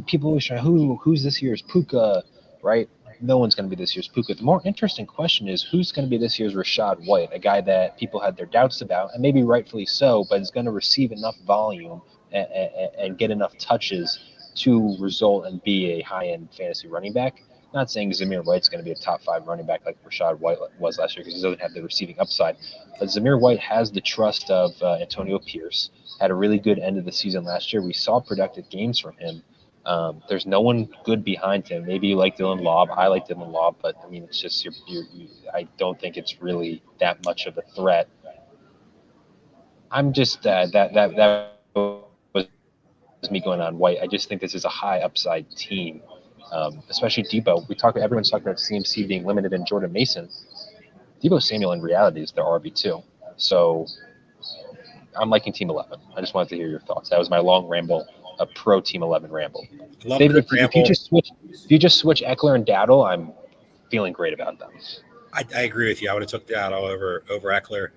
S2: People always try, who's this year's Puka, right? No one's going to be this year's Puka. The more interesting question is who's going to be this year's Rachaad White, a guy that people had their doubts about, and maybe rightfully so, but is going to receive enough volume and get enough touches to result and be a high-end fantasy running back. Not saying Zamir White's going to be a top 5 running back like Rachaad White was last year because he doesn't have the receiving upside. But Zamir White has the trust of Antonio Pierce. Had a really good end of the season last year. We saw productive games from him. There's no one good behind him. Maybe you like Dylan Laub. I like Dylan Laub, but it's just I don't think it's really that much of a threat. I'm just that was me going on White. I just think this is a high upside team, especially Debo. Everyone's talking about CMC being limited in Jordan Mason. Debo Samuel in reality is their RB2. So I'm liking Team 11. I just wanted to hear your thoughts. That was my long ramble. A pro Team 11 ramble. David, if you just switch Eckler and Dowdle, I'm feeling great about them.
S3: I agree with you. I would have took Dowdle over Eckler.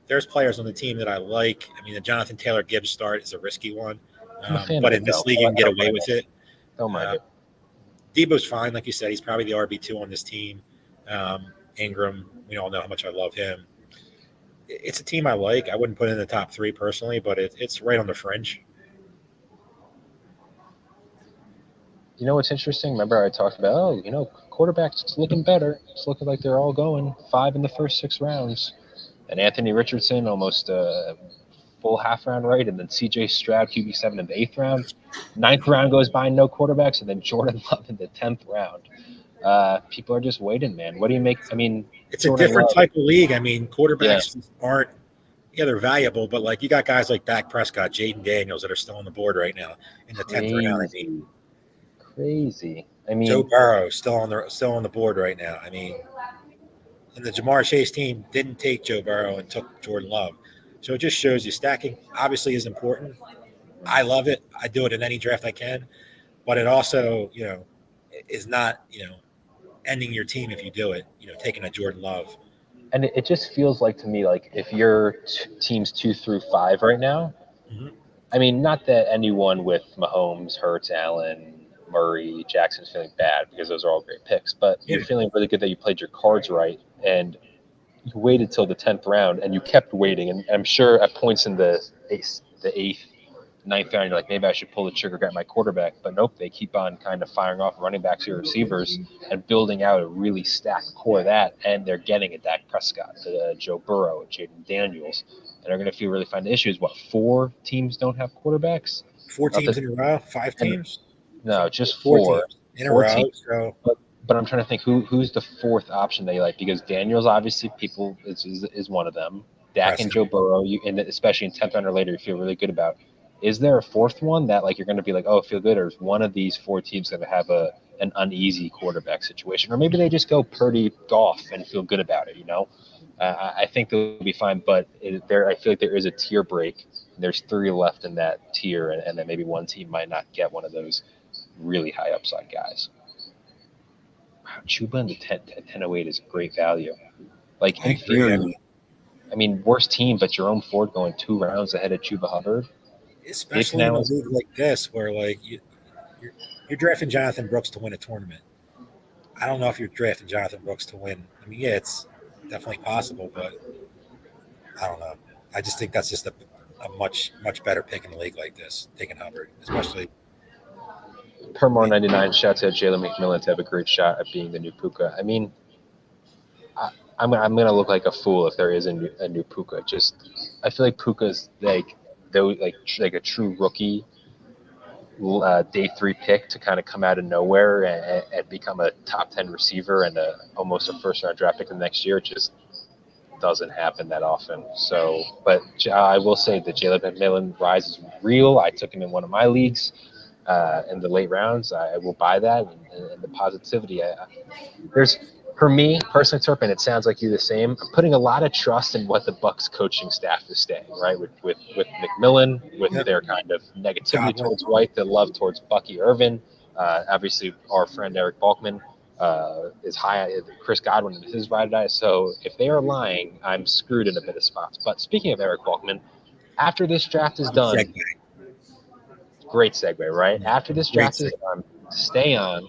S3: There's players on the team that I like. The Jonathan Taylor Gibbs start is a risky one, but in this league you can get away with it.
S2: Don't mind it.
S3: Debo's fine, like you said. He's probably the RB2 on this team. Ingram, we all know how much I love him. It's a team I like. I wouldn't put it in the top 3 personally, but it's right on the fringe.
S2: You know what's interesting? Remember I talked about, quarterbacks, it's looking better. It's looking like they're all going 5 in the first 6 rounds. And Anthony Richardson, almost a full half round right. And then CJ Stroud, QB7 in the 8th round. 9th round goes by, no quarterbacks. And then Jordan Love in the 10th round. People are just waiting, man. What do you make?
S3: It's Jordan a different Love, type of league. Quarterbacks aren't, they're valuable, but you got guys like Dak Prescott, Jaden Daniels that are still on the board right now in the 10th round.
S2: Crazy.
S3: Joe Burrow still on the board right now. And the Jamar Chase team didn't take Joe Burrow and took Jordan Love. So it just shows you stacking obviously is important. I love it. I do it in any draft I can, but it also, is not, ending your team if you do it, taking a Jordan Love.
S2: And it just feels like to me, like if you're teams 2 through 5 right now,
S3: Mhm.
S2: I mean, not that anyone with Mahomes, Hurts, Allen, Murray, Jackson's feeling bad because those are all great picks, but you're
S3: Yeah.
S2: feeling really good that you played your cards right and you waited till the 10th round and you kept waiting. And I'm sure at points in the eighth, ninth round, you're like, maybe I should pull the trigger, get my quarterback. But nope, they keep on kind of firing off running backs or receivers and building out a really stacked core of that. And they're getting a Dak Prescott, Joe Burrow, Jaden Daniels. And they're going to feel really fine. The issue is what, 4 teams don't have quarterbacks?
S3: 4 teams in a row, 5 teams?
S2: No, just
S3: 4
S2: 4.
S3: teams in a
S2: 4
S3: row.
S2: teams.
S3: So
S2: But I'm trying to think who's the 4th option that you like, because Daniels obviously people is one of them. Dak and Joe Burrow, and especially in 10th round or later, you feel really good about. Is there a 4th one that like you're going to be like, oh, feel good, or is one of these 4 teams going to have an uneasy quarterback situation, or maybe they just go Purdy Goff and feel good about it? I think they'll be fine, but I feel like there is a tier break. There's 3 left in that tier, and then maybe one team might not get one of those really high upside guys. Chuba in the 1008 is great value. Like in theory, I mean, worst team, but Jerome Ford going 2 rounds ahead of Chuba Hubbard.
S3: especially in a league like this where like you're drafting Jonathan Brooks to win a tournament. I don't know if you're drafting Jonathan Brooks to win. I mean, yeah, it's definitely possible, but I don't know. I just think that's just a much better pick in a league like this, taking Hubbard, especially.
S2: Permar 99 shouts at Jalen McMillan to have a great shot at being the new Puka. I mean, I'm going to look like a fool if there is a new Puka. Just I feel like Puka's like a true rookie day 3 pick to kind of come out of nowhere and become a top 10 receiver and almost a first round draft pick the next year. It just doesn't happen that often. So, but I will say that Jalen McMillan rise is real. I took him in one of my leagues in the late rounds. I will buy that, and the positivity. There's for me personally, Turpin. It sounds like you the same. I'm putting a lot of trust in what the Bucks coaching staff is saying, right? With McMillan, with their kind of negativity towards White, the love towards Bucky Irvin. Obviously, our friend Eric Balkman is high. Chris Godwin is his ride or die. So if they are lying, I'm screwed in a bit of spots. But speaking of Eric Balkman, after this draft is done, great segue, right? After this draft is done, stay on.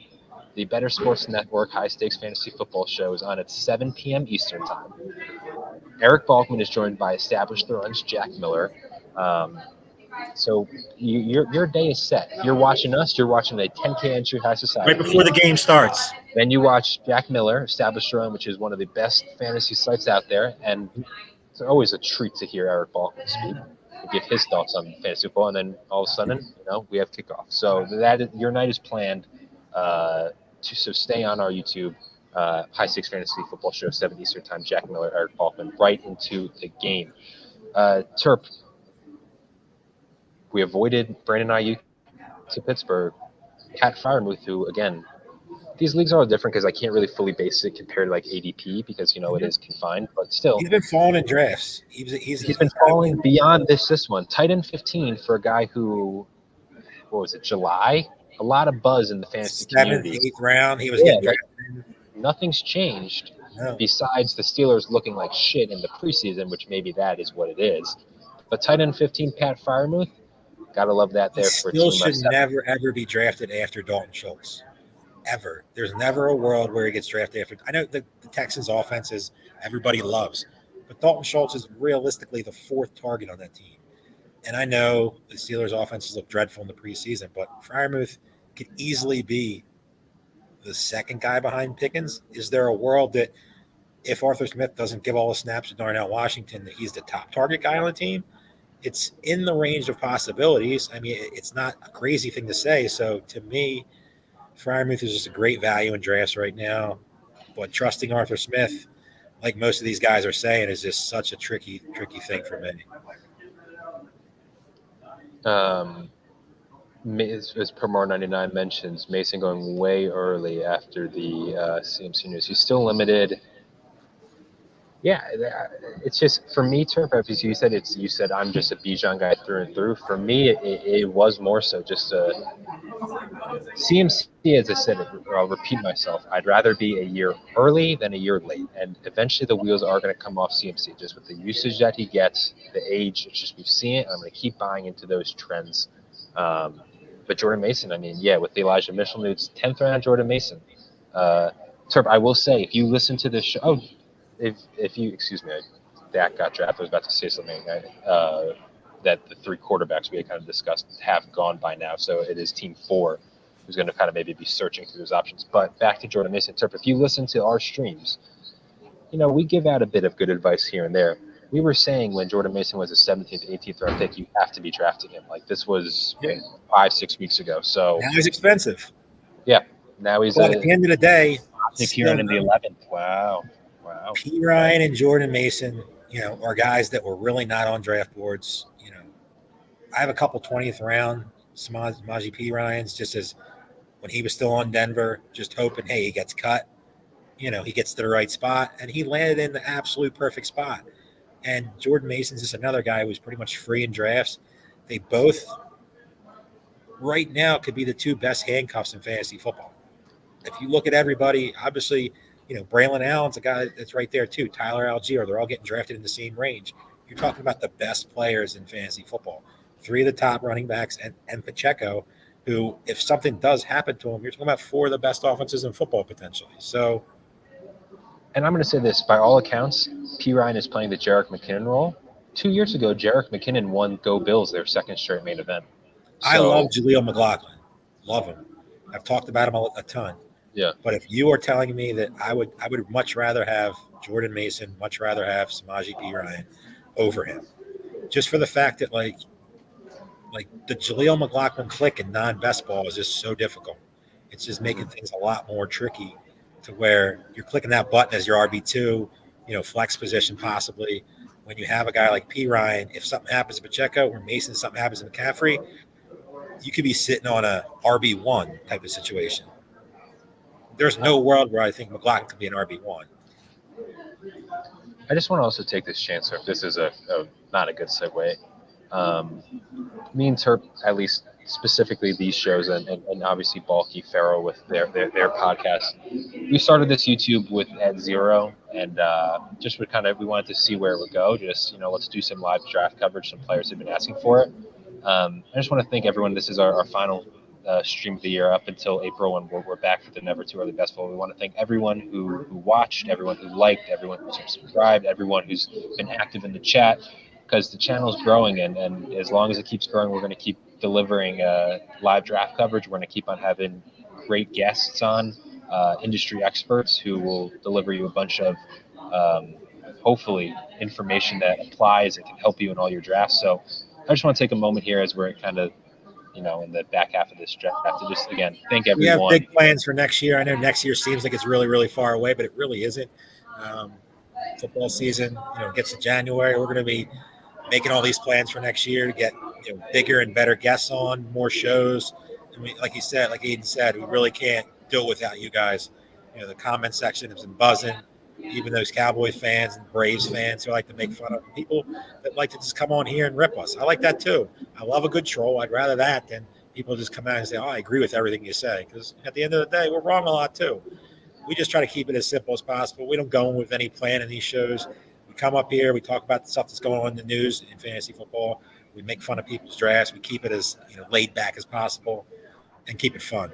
S2: The Better Sports Network High Stakes Fantasy Football Show is on at 7 p.m. Eastern Time. Eric Balkman is joined by established runs Jack Miller. So your day is set. If you're watching us, you're watching a 10K entry High Society.
S3: Right before the game starts.
S2: Then you watch Jack Miller, Established Run, which is one of the best fantasy sites out there. And it's always a treat to hear Eric Balkman speak and give his thoughts on fantasy football. And then all of a sudden, we have kickoff. So your night is planned. So stay on our YouTube, High Stakes Fantasy Football Show, 7 Eastern Time. Jack Miller, Eric Balkman, right into the game. Terp, we avoided Brandon Ayuk to Pittsburgh. Pat Freiermuth, who, again, these leagues are all different because I can't really fully base it compared to like ADP because, it is confined, but still.
S3: He's been falling in drafts.
S2: He's been falling beyond this one. Tight end 15 for a guy who, what was it, July? A lot of buzz in the fantasy community.
S3: 7th, 8th round, he was getting drafted.
S2: Nothing's changed besides the Steelers looking like shit in the preseason, which maybe that is what it is. But tight end 15, Pat Freiermuth, gotta love that there for a team.
S3: Still should never, ever be drafted after Dalton Schultz. Ever. There's never a world where he gets drafted after. I know the Texans' offense is everybody loves, but Dalton Schultz is realistically the 4th target on that team. And I know the Steelers' offenses look dreadful in the preseason, but Freiermuth could easily be the 2nd guy behind Pickens. Is there a world that if Arthur Smith doesn't give all the snaps to Darnell Washington, that he's the top target guy on the team? It's in the range of possibilities. I mean, it's not a crazy thing to say. So to me, Freiermuth is just a great value in drafts right now. But trusting Arthur Smith, like most of these guys are saying, is just such a tricky thing for me.
S2: As Permar 99 mentions, Mason going way early after the CMC news. He's still limited. Yeah, it's just for me, Turf FFPC. You said I'm just a Bijan guy through and through. For me, it was more so just a CMC. As I said, or I'll repeat myself. I'd rather be a year early than a year late, and eventually the wheels are going to come off CMC. Just with the usage that he gets, the age. It's just we've seen it. And I'm going to keep buying into those trends. But Jordan Mason, I mean, yeah, with the Elijah Mitchell news, 10th round Jordan Mason. Turp, I will say, if you listen to this show, if you, excuse me, Dak got drafted. I was about to say something that the three quarterbacks we had kind of discussed have gone by now. So it is team 4 who's going to kind of maybe be searching through those options. But back to Jordan Mason, Turp, if you listen to our streams, we give out a bit of good advice here and there. We were saying when Jordan Mason was a 17th, 18th round pick, you have to be drafting him. Like this was 5-6 weeks ago. So
S3: now he's expensive.
S2: Yeah, now he's
S3: at the end of the day,
S2: Kiren in the 11th. Wow.
S3: P. Ryan and Jordan Mason, are guys that were really not on draft boards. I have a couple 20th round Samaje P. Ryans, just as when he was still on Denver, just hoping, hey, he gets cut. He gets to the right spot, and he landed in the absolute perfect spot. And Jordan Mason's just another guy who's pretty much free in drafts. They both, right now, could be the two best handcuffs in fantasy football. If you look at everybody, obviously, Braylon Allen's a guy that's right there too. Tyler Algier, they're all getting drafted in the same range. You're talking about the best players in fantasy football. 3 of the top running backs and Pacheco, who, if something does happen to him, you're talking about 4 of the best offenses in football potentially. So,
S2: and I'm going to say this, by all accounts, P. Ryan is playing the Jerick McKinnon role. 2 years ago, Jerick McKinnon won Go Bills their second straight main event.
S3: So, I love Jaleel McLaughlin. Love him. I've talked about him a ton.
S2: Yeah.
S3: But if you are telling me that I would much rather have Jordan Mason, much rather have Samaje P. Ryan over him, just for the fact that like the Jaleel McLaughlin click in non-best ball is just so difficult. It's just making things a lot more tricky to where you're clicking that button as your RB2, flex position possibly. When you have a guy like P. Ryan, if something happens to Pacheco or Mason, something happens to McCaffrey, you could be sitting on a RB1 type of situation. There's no world where I think McLaughlin could be an RB1.
S2: I just want to also take this chance, sir. This is a not a good segue. Me and Terp, at least specifically these shows, and obviously Balky Farrow with their podcast. We started this YouTube with at 0, and just we wanted to see where it would go. Just let's do some live draft coverage. Some players have been asking for it. I just want to thank everyone. This is our final stream of the year up until April, when we're back for the Never Too Early Best Ball. We want to thank everyone who watched, everyone who liked, everyone who subscribed, everyone who's been active in the chat, because the channel is growing, and as long as it keeps growing, we're going to keep delivering live draft coverage. We're going to keep on having great guests on, industry experts who will deliver you a bunch of hopefully information that applies and can help you in all your drafts. So I just want to take a moment here as we're kind of in the back half of this draft to just, again, thank everyone.
S3: We have big plans for next year. I know next year seems like it's really, really far away, but it really isn't. Football season, gets to January. We're going to be making all these plans for next year to get bigger and better guests on, more shows. And like Aidan said, we really can't do it without you guys. The comment section has been buzzing. Even those Cowboy fans and Braves fans who like to make fun of people that like to just come on here and rip us. I like that too. I love a good troll. I'd rather that than people just come out and say, oh, I agree with everything you say. Because at the end of the day, we're wrong a lot too. We just try to keep it as simple as possible. We don't go in with any plan in these shows. We come up here, we talk about the stuff that's going on in the news in fantasy football. We make fun of people's drafts. We keep it as laid back as possible and keep it fun.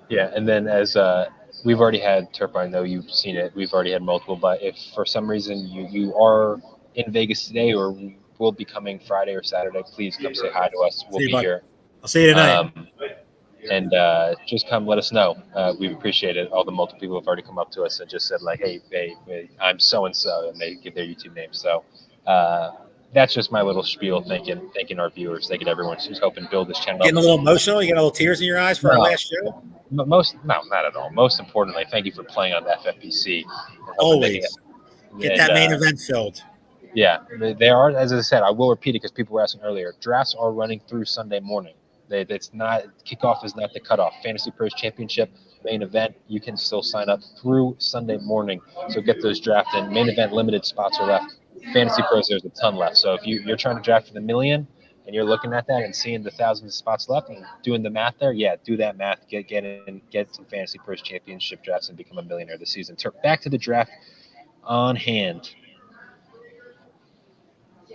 S3: Yeah,
S2: and then as we've already had, Terp, I know you've seen it. We've already had multiple, but if for some reason you are in Vegas today or will be coming Friday or Saturday, please come say hi to us. We'll be here.
S3: I'll see you tonight.
S2: And just come let us know. We appreciate it. All the multiple people have already come up to us and just said like, hey, I'm so-and-so, and they give their YouTube name. So that's just my little spiel, thanking our viewers, thanking everyone who's helping build this channel.
S3: Getting a little emotional? You got a little tears in your eyes for our last show?
S2: No, not at all. Most importantly, thank you for playing on FFPC.
S3: Always. Get that main event filled.
S2: Yeah, they are, as I said, I will repeat it because people were asking earlier, drafts are running through Sunday morning. It's not, kickoff is not the cutoff. Fantasy Pros Championship main event, you can still sign up through Sunday morning. So get those drafted in. Main event limited spots are left. Fantasy Pros, there's a ton left. So if you're trying to draft for the million and you're looking at that and seeing the thousands of spots left and doing the math there, yeah, do that math. Get in, get some Fantasy Pros championship drafts and become a millionaire this season. Back to the draft on hand.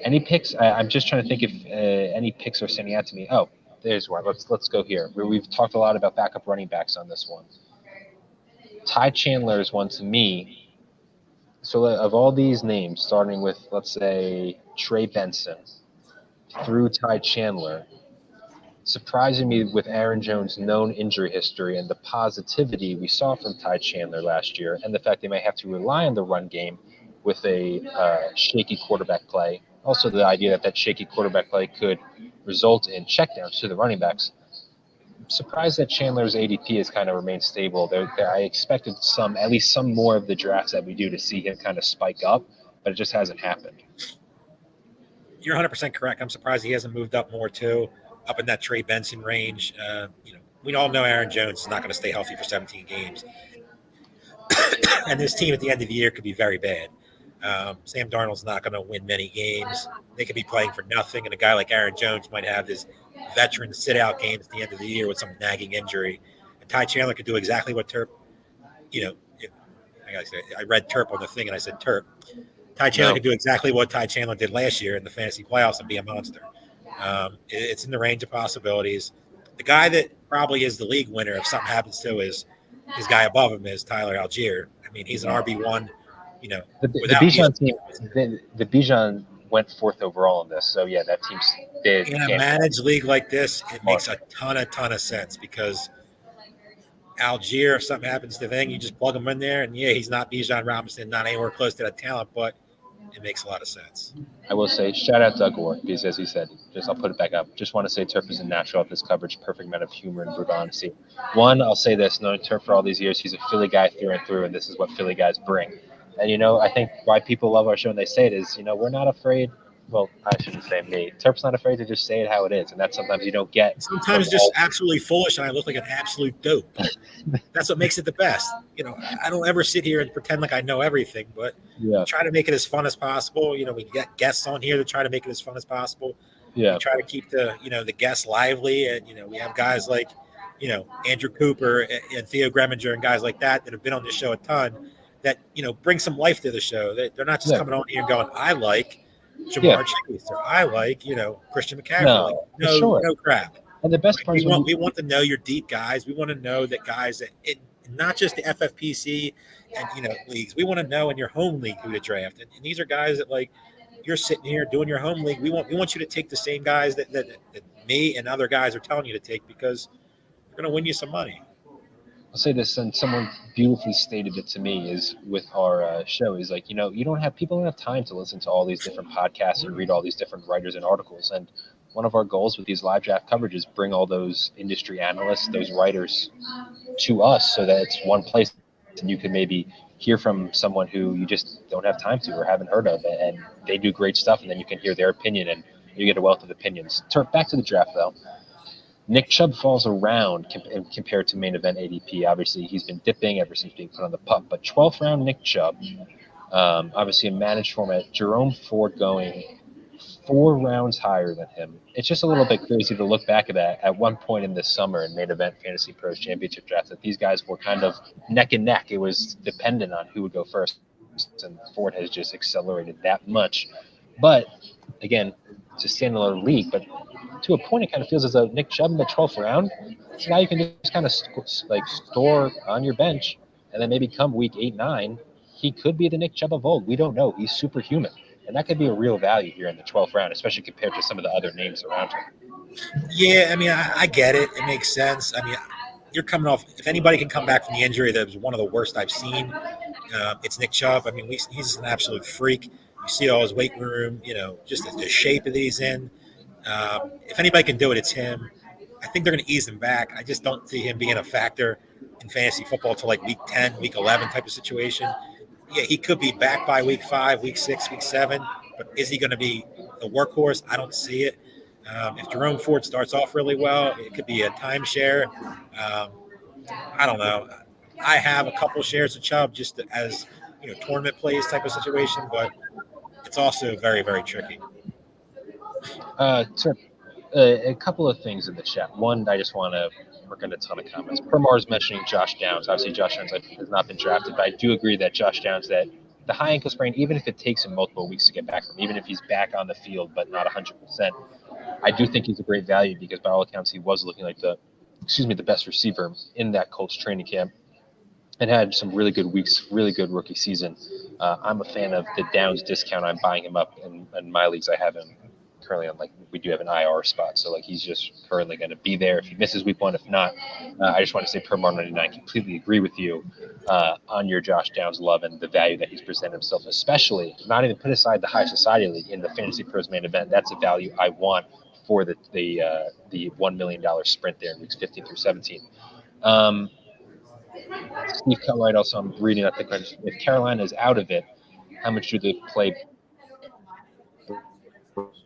S2: Any picks? I'm just trying to think if any picks are standing out to me. Oh, there's one. Let's go here. We've talked a lot about backup running backs on this one. Ty Chandler is one to me. So of all these names, starting with, let's say, Trey Benson through Ty Chandler, surprising me with Aaron Jones' known injury history and the positivity we saw from Ty Chandler last year, and the fact they might have to rely on the run game with a shaky quarterback play. Also, the idea that shaky quarterback play could result in checkdowns to the running backs. I'm surprised that Chandler's ADP has kind of remained stable. I expected at least some more of the drafts that we do to see him kind of spike up, but it just hasn't happened.
S3: You're 100% correct. I'm surprised he hasn't moved up more too, up in that Trey Benson range. We all know Aaron Jones is not going to stay healthy for 17 games. And this team at the end of the year could be very bad. Sam Darnold's not going to win many games. They could be playing for nothing, and a guy like Aaron Jones might have this veteran sit-out games at the end of the year with some nagging injury. And Ty Chandler could do exactly what Terp, I read Terp on the thing, and I said Terp. Ty Chandler could do exactly what Ty Chandler did last year in the fantasy playoffs and be a monster. It's in the range of possibilities. The guy that probably is the league winner if something happens to his guy above him is Tyler Algier. I mean, he's an RB1.
S2: The Bijan team, the Bijan went fourth overall in this. So, yeah, that team's big.
S3: In a managed league like this, it makes a ton of sense because Algier, if something happens to them, you just plug him in there. And, yeah, he's not Bijan Robinson, not anywhere close to that talent, but it makes a lot of sense.
S2: I will say, shout out Doug Orr, because as he said, I'll put it back up. Just want to say Turp is a natural at this coverage, perfect amount of humor and brutal honesty. One, I'll say this, knowing Turp for all these years, he's a Philly guy through and through, and this is what Philly guys bring. And, I think why people love our show when they say it is, we're not afraid. Well, I shouldn't say me. Turp's not afraid to just say it how it is. And that's sometimes you don't get.
S3: Sometimes just absolutely foolish and I look like an absolute dope. That's what makes it the best. I don't ever sit here and pretend like I know everything, but try to make it as fun as possible. We get guests on here to try to make it as fun as possible.
S2: Yeah.
S3: We try to keep the guests lively. And, we have guys like, Andrew Cooper and Theo Greminger and guys like that have been on this show a ton. That bring some life to the show. They're not just coming on here and going, I like Jamar Chase or I like Christian McCaffrey. No crap.
S2: And the best part is
S3: we want to know your deep guys. We want to know that guys that not just the FFPC and leagues. We want to know in your home league who to draft. And these are guys that you're sitting here doing your home league. We want you to take the same guys that me and other guys are telling you to take because they're going to win you some money.
S2: I'll say this, and someone beautifully stated it to me, is with our show, is people don't have time to listen to all these different podcasts and read all these different writers and articles. And one of our goals with these live draft coverages, bring all those industry analysts, those writers to us so that it's one place and you can maybe hear from someone who you just don't have time to or haven't heard of. And they do great stuff, and then you can hear their opinion and you get a wealth of opinions. Back to the draft, though. Nick Chubb falls around compared to main event ADP. Obviously, he's been dipping ever since being put on the pup. But 12th round Nick Chubb, obviously a managed format. Jerome Ford going 4 rounds higher than him. It's just a little bit crazy to look back at that at one point in this summer in main event Fantasy Pros Championship draft that these guys were kind of neck and neck. It was dependent on who would go first. And Ford has just accelerated that much. But, again, it's a standalone league. But to a point, it kind of feels as though Nick Chubb in the 12th round, so now you can just kind of store on your bench, and then maybe come week 8, 9, he could be the Nick Chubb of old. We don't know. He's superhuman, and that could be a real value here in the 12th round, especially compared to some of the other names around him.
S3: Yeah, I mean, I get it. It makes sense. I mean, you're coming off. If anybody can come back from the injury that was one of the worst I've seen, it's Nick Chubb. I mean, he's an absolute freak. You see all his weight room, just the shape that he's in. If anybody can do it, it's him. I think they're going to ease him back. I just don't see him being a factor in fantasy football till week 10, week 11 type of situation. Yeah, he could be back by week 5, week 6, week 7, but is he going to be the workhorse? I don't see it. If Jerome Ford starts off really well, it could be a timeshare. I don't know. I have a couple shares of Chubb just as tournament plays type of situation, but it's also very, very tricky.
S2: Sir, a couple of things in the chat. One, I just want to work on a ton of comments. Permar's mentioning Josh Downs. Obviously, Josh Downs has not been drafted, but I do agree that Josh Downs, that the high ankle sprain, even if it takes him multiple weeks to get back from, even if he's back on the field but not 100%, I do think he's a great value because by all accounts he was looking like the best receiver in that Colts training camp and had some really good weeks, really good rookie season. I'm a fan of the Downs discount. I'm buying him up in my leagues. I have him currently on, we do have an IR spot, so he's just currently going to be there if he misses week 1. If not, I just want to say per Mar 99, completely agree with you on your Josh Downs love and the value that he's presented himself, especially not even put aside the High Society League in the Fantasy Pros main event. That's a value I want for the $1 million sprint there in weeks 15 through 17. Steve Cutright also, I'm reading out the question. If Carolina is out of it, how much do they play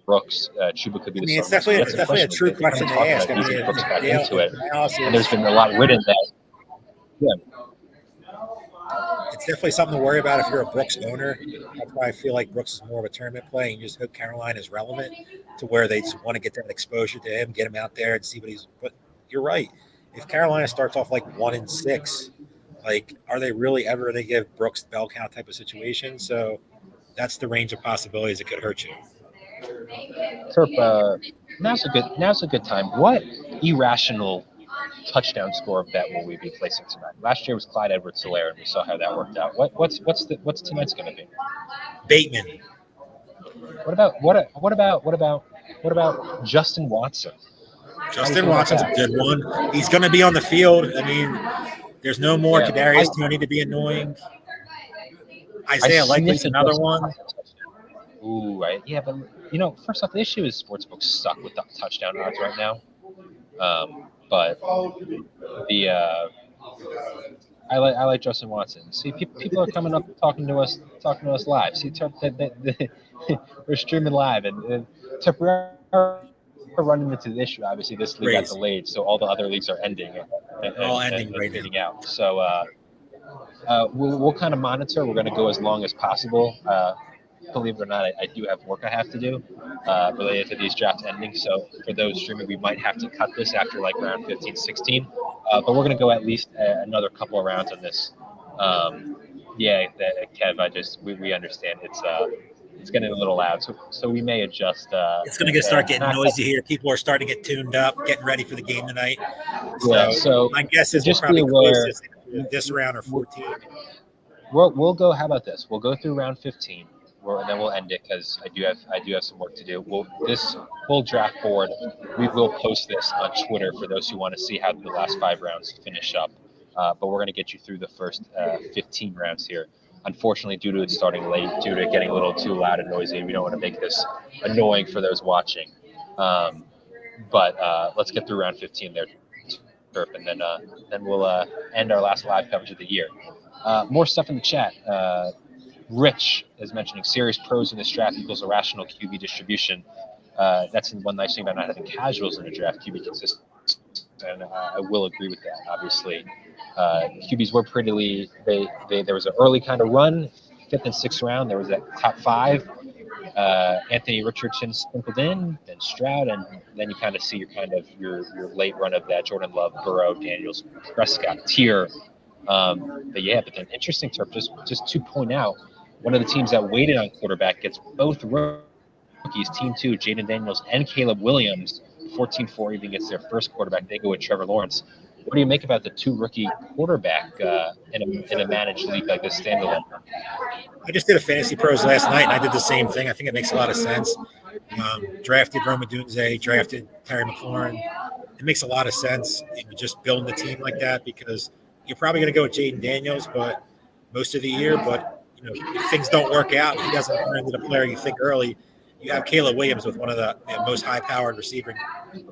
S2: Brooks? Chuba could be the
S3: starter. It's definitely a true question to ask.
S2: Brooks back into it. And there's been a lot written that. Yeah.
S3: It's definitely something to worry about if you're a Brooks owner. That's why I feel like Brooks is more of a tournament play, and you just hope Carolina is relevant to where they just want to get that exposure to him, get him out there and see what he's. But you're right. If Carolina starts off 1-6, are they really ever going to give Brooks the bell count type of situation? So that's the range of possibilities that could hurt you.
S2: Terp, now's a good time. What irrational touchdown score bet will we be placing tonight? Last year was Clyde Edwards-Helaire, and we saw how that worked out. What's tonight's going to be?
S3: Bateman.
S2: What about Justin Watson?
S3: Justin Watson's a good one. He's going to be on the field. I mean, there's no more Kadarius Toney to be annoying. Isaiah Likely's another one.
S2: Ooh, right. Yeah, but first off, the issue is sportsbooks suck with the touchdown odds right now. But I like Justin Watson. See, people are coming up talking to us live. See, we're streaming live, and we're running into the issue. Obviously, this league got delayed, so all the other leagues are ending and fading out. So we'll kind of monitor. We're going to go as long as possible. Believe it or not, I do have work I have to do related to these drafts ending. So for those streaming, we might have to cut this after round 15, 16. But we're going to go at least another couple of rounds on this. Kev, we understand it's getting a little loud, so we may adjust.
S3: It's going to start getting noisy here. People are starting to get tuned up, getting ready for the game tonight.
S2: So
S3: my guess is
S2: just
S3: we'll probably
S2: be aware,
S3: close this round or 14.
S2: We'll go. How about this? We'll go through round 15. And then we'll end it because I do have some work to do. This full draft board, we will post this on Twitter for those who want to see how the last 5 rounds finish up. But we're going to get you through the first 15 rounds here. Unfortunately, due to it starting late, due to it getting a little too loud and noisy, we don't want to make this annoying for those watching. But let's get through round 15 there, and then we'll end our last live coverage of the year. More stuff in the chat. Rich is mentioning serious pros in this draft equals irrational QB distribution. That's one nice thing about not having casuals in a draft, QB consistent. And I will agree with that, obviously. QBs were prettily, there was an early kind of run, 5th and 6th round. There was that top 5. Anthony Richardson sprinkled in, then Stroud, and then you kind of see your late run of that Jordan Love, Burrow, Daniels, Prescott tier. But then interesting, Terp, just to point out, one of the teams that waited on quarterback gets both rookies, Team 2, Jaden Daniels and Caleb Williams. 14-4 even gets their first quarterback. They go with Trevor Lawrence. What do you make about the 2 rookie quarterback in a managed league like this standalone?
S3: I just did a Fantasy Pros last night, and I did the same thing. I think it makes a lot of sense. Drafted Rome Odunze, drafted Terry McLaurin. It makes a lot of sense just building the team like that because you're probably going to go with Jaden Daniels, but most of the year. But if things don't work out, he doesn't turn into the player you think early. You have Caleb Williams with one of the most high-powered receiving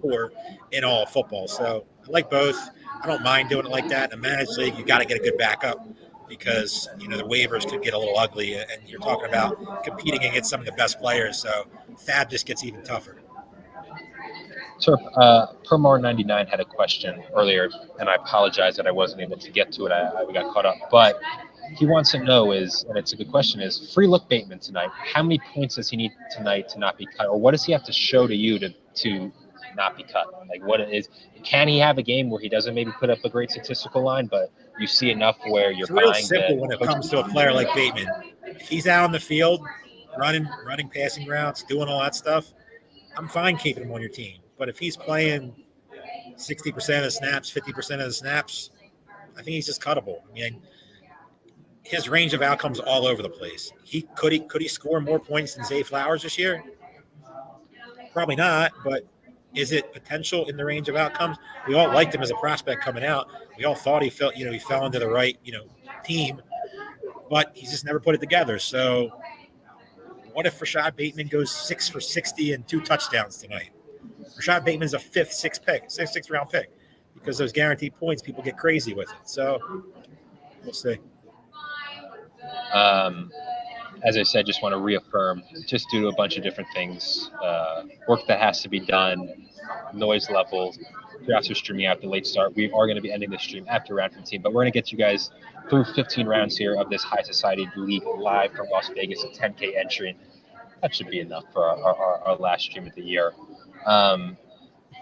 S3: core in all of football. So I like both. I don't mind doing it like that. In a managed league, you got to get a good backup because the waivers could get a little ugly, and you're talking about competing against some of the best players. So Fab just gets even tougher.
S2: Terp, Permar99 had a question earlier, and I apologize that I wasn't able to get to it. We got caught up. But he wants to know is, and it's a good question, is free look Bateman tonight. How many points does he need tonight to not be cut? Or what does he have to show to you to not be cut? Like, what it is, can he have a game where he doesn't maybe put up a great statistical line, but you see enough where you're buying?
S3: It's real simple when it comes to a player like Bateman. If he's out on the field, running passing routes, doing all that stuff, I'm fine keeping him on your team. But if he's playing 60% of the snaps, 50% of the snaps, I think he's just cuttable. I mean, his range of outcomes all over the place. Could he score more points than Zay Flowers this year? Probably not, but is it potential in the range of outcomes? We all liked him as a prospect coming out. We all thought he fell into the right, team, but he's just never put it together. So what if Rashad Bateman goes 6 for 60 and 2 touchdowns tonight? Rashad Bateman's a sixth round pick, because those guaranteed points, people get crazy with it. So we'll see.
S2: As I said, just want to reaffirm, just due to a bunch of different things, work that has to be done, noise levels, drafts are streaming out the late start. We are going to be ending the stream after round 15, but we're going to get you guys through 15 rounds here of this High Society League live from Las Vegas, a 10K entry. That should be enough for our last stream of the year.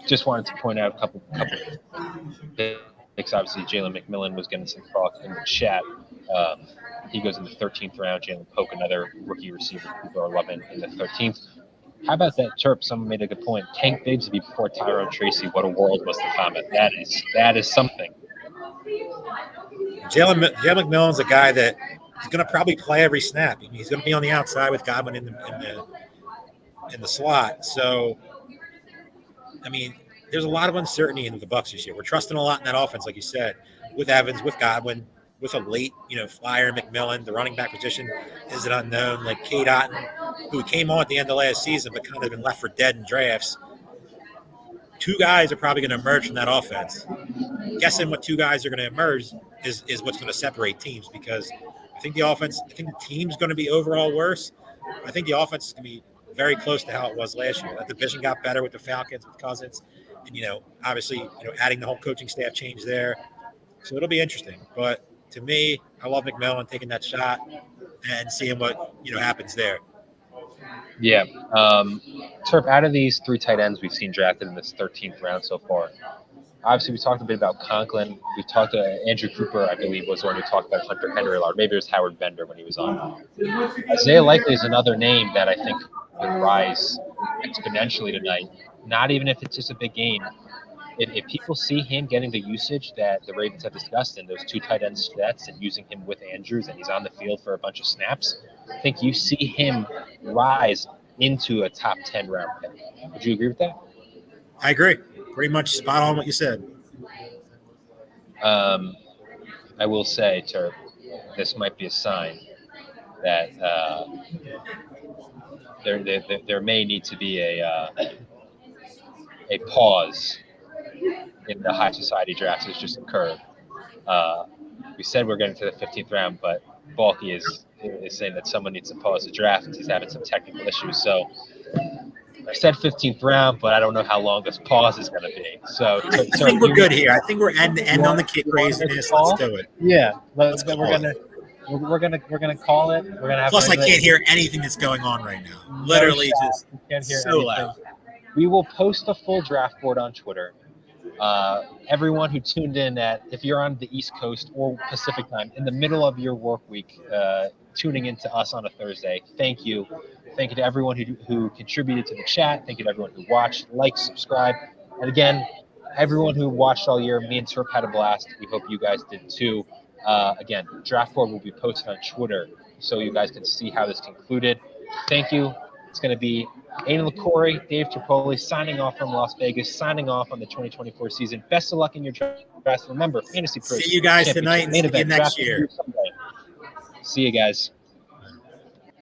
S2: Just wanted to point out a couple picks. Obviously, Jalen McMillan was getting some talk in the chat. He goes in the 13th round. Jalen Polk, another rookie receiver people are loving, in the 13th. How about that, Terp? Someone made a good point. Tank Bigsby before Tyrone Tracy. What a world was the comment. That is something.
S3: Jalen McMillan's a guy that is going to probably play every snap. I mean, he's going to be on the outside with Godwin in the slot. So, I mean, there's a lot of uncertainty in the Bucs this year. We're trusting a lot in that offense, like you said, with Evans, with Godwin, with a late, flyer McMillan. The running back position is an unknown. Like Cade Otton, who came on at the end of last season but kind of been left for dead in drafts. 2 guys are probably going to emerge from that offense. Guessing what 2 guys are going to emerge is what's going to separate teams, because I think the team's going to be overall worse. I think the offense is going to be very close to how it was last year. That division got better with the Falcons, with Cousins, and, obviously, adding the whole coaching staff change there. So it'll be interesting. But to me, I love McMillan taking that shot and seeing what, happens there.
S2: Yeah. Terp, out of these 3 tight ends we've seen drafted in this 13th round so far, obviously we talked a bit about Conklin. We talked to Andrew Cooper, I believe, was the one who talked about Hunter Henry a lot. Maybe it was Howard Bender when he was on. Isaiah Likely is another name that I think could rise exponentially tonight, not even if it's just a big game. If people see him getting the usage that the Ravens have discussed in those 2 tight end sets and using him with Andrews, and he's on the field for a bunch of snaps, I think you see him rise into a top 10 round pick. Would you agree with that?
S3: I agree. Pretty much spot on what you said.
S2: I will say, Terp, this might be a sign that there may need to be a pause in the High Society drafts. Has just occurred. We said we're getting to the 15th round, but Balky is saying that someone needs to pause the draft because he's having some technical issues. So I said 15th round, but I don't know how long this pause is going to be. So
S3: I think we're good here. I think we're end on the kick craziness. Let's do it.
S2: Yeah, we're gonna call it. We're gonna have.
S3: Plus, I can't hear anything that's going on right now. Literally, just
S2: can't hear
S3: so
S2: anything.
S3: loud.
S2: We will post a full draft board on Twitter. Everyone who tuned in if you're on the East Coast or Pacific time, in the middle of your work week, tuning into us on a Thursday, thank you. Thank you to everyone who contributed to the chat. Thank you to everyone who watched, liked, subscribed. And again, everyone who watched all year, me and Terp had a blast. We hope you guys did too. Again, draft board will be posted on Twitter so you guys can see how this concluded. Thank you. It's going to be Aidan Liquorie, Dave Terpoilli signing off from Las Vegas, signing off on the 2024 season. Best of luck in your draft. Remember, Fantasy Pros.
S3: See you guys tonight and see you next year.
S2: See you guys.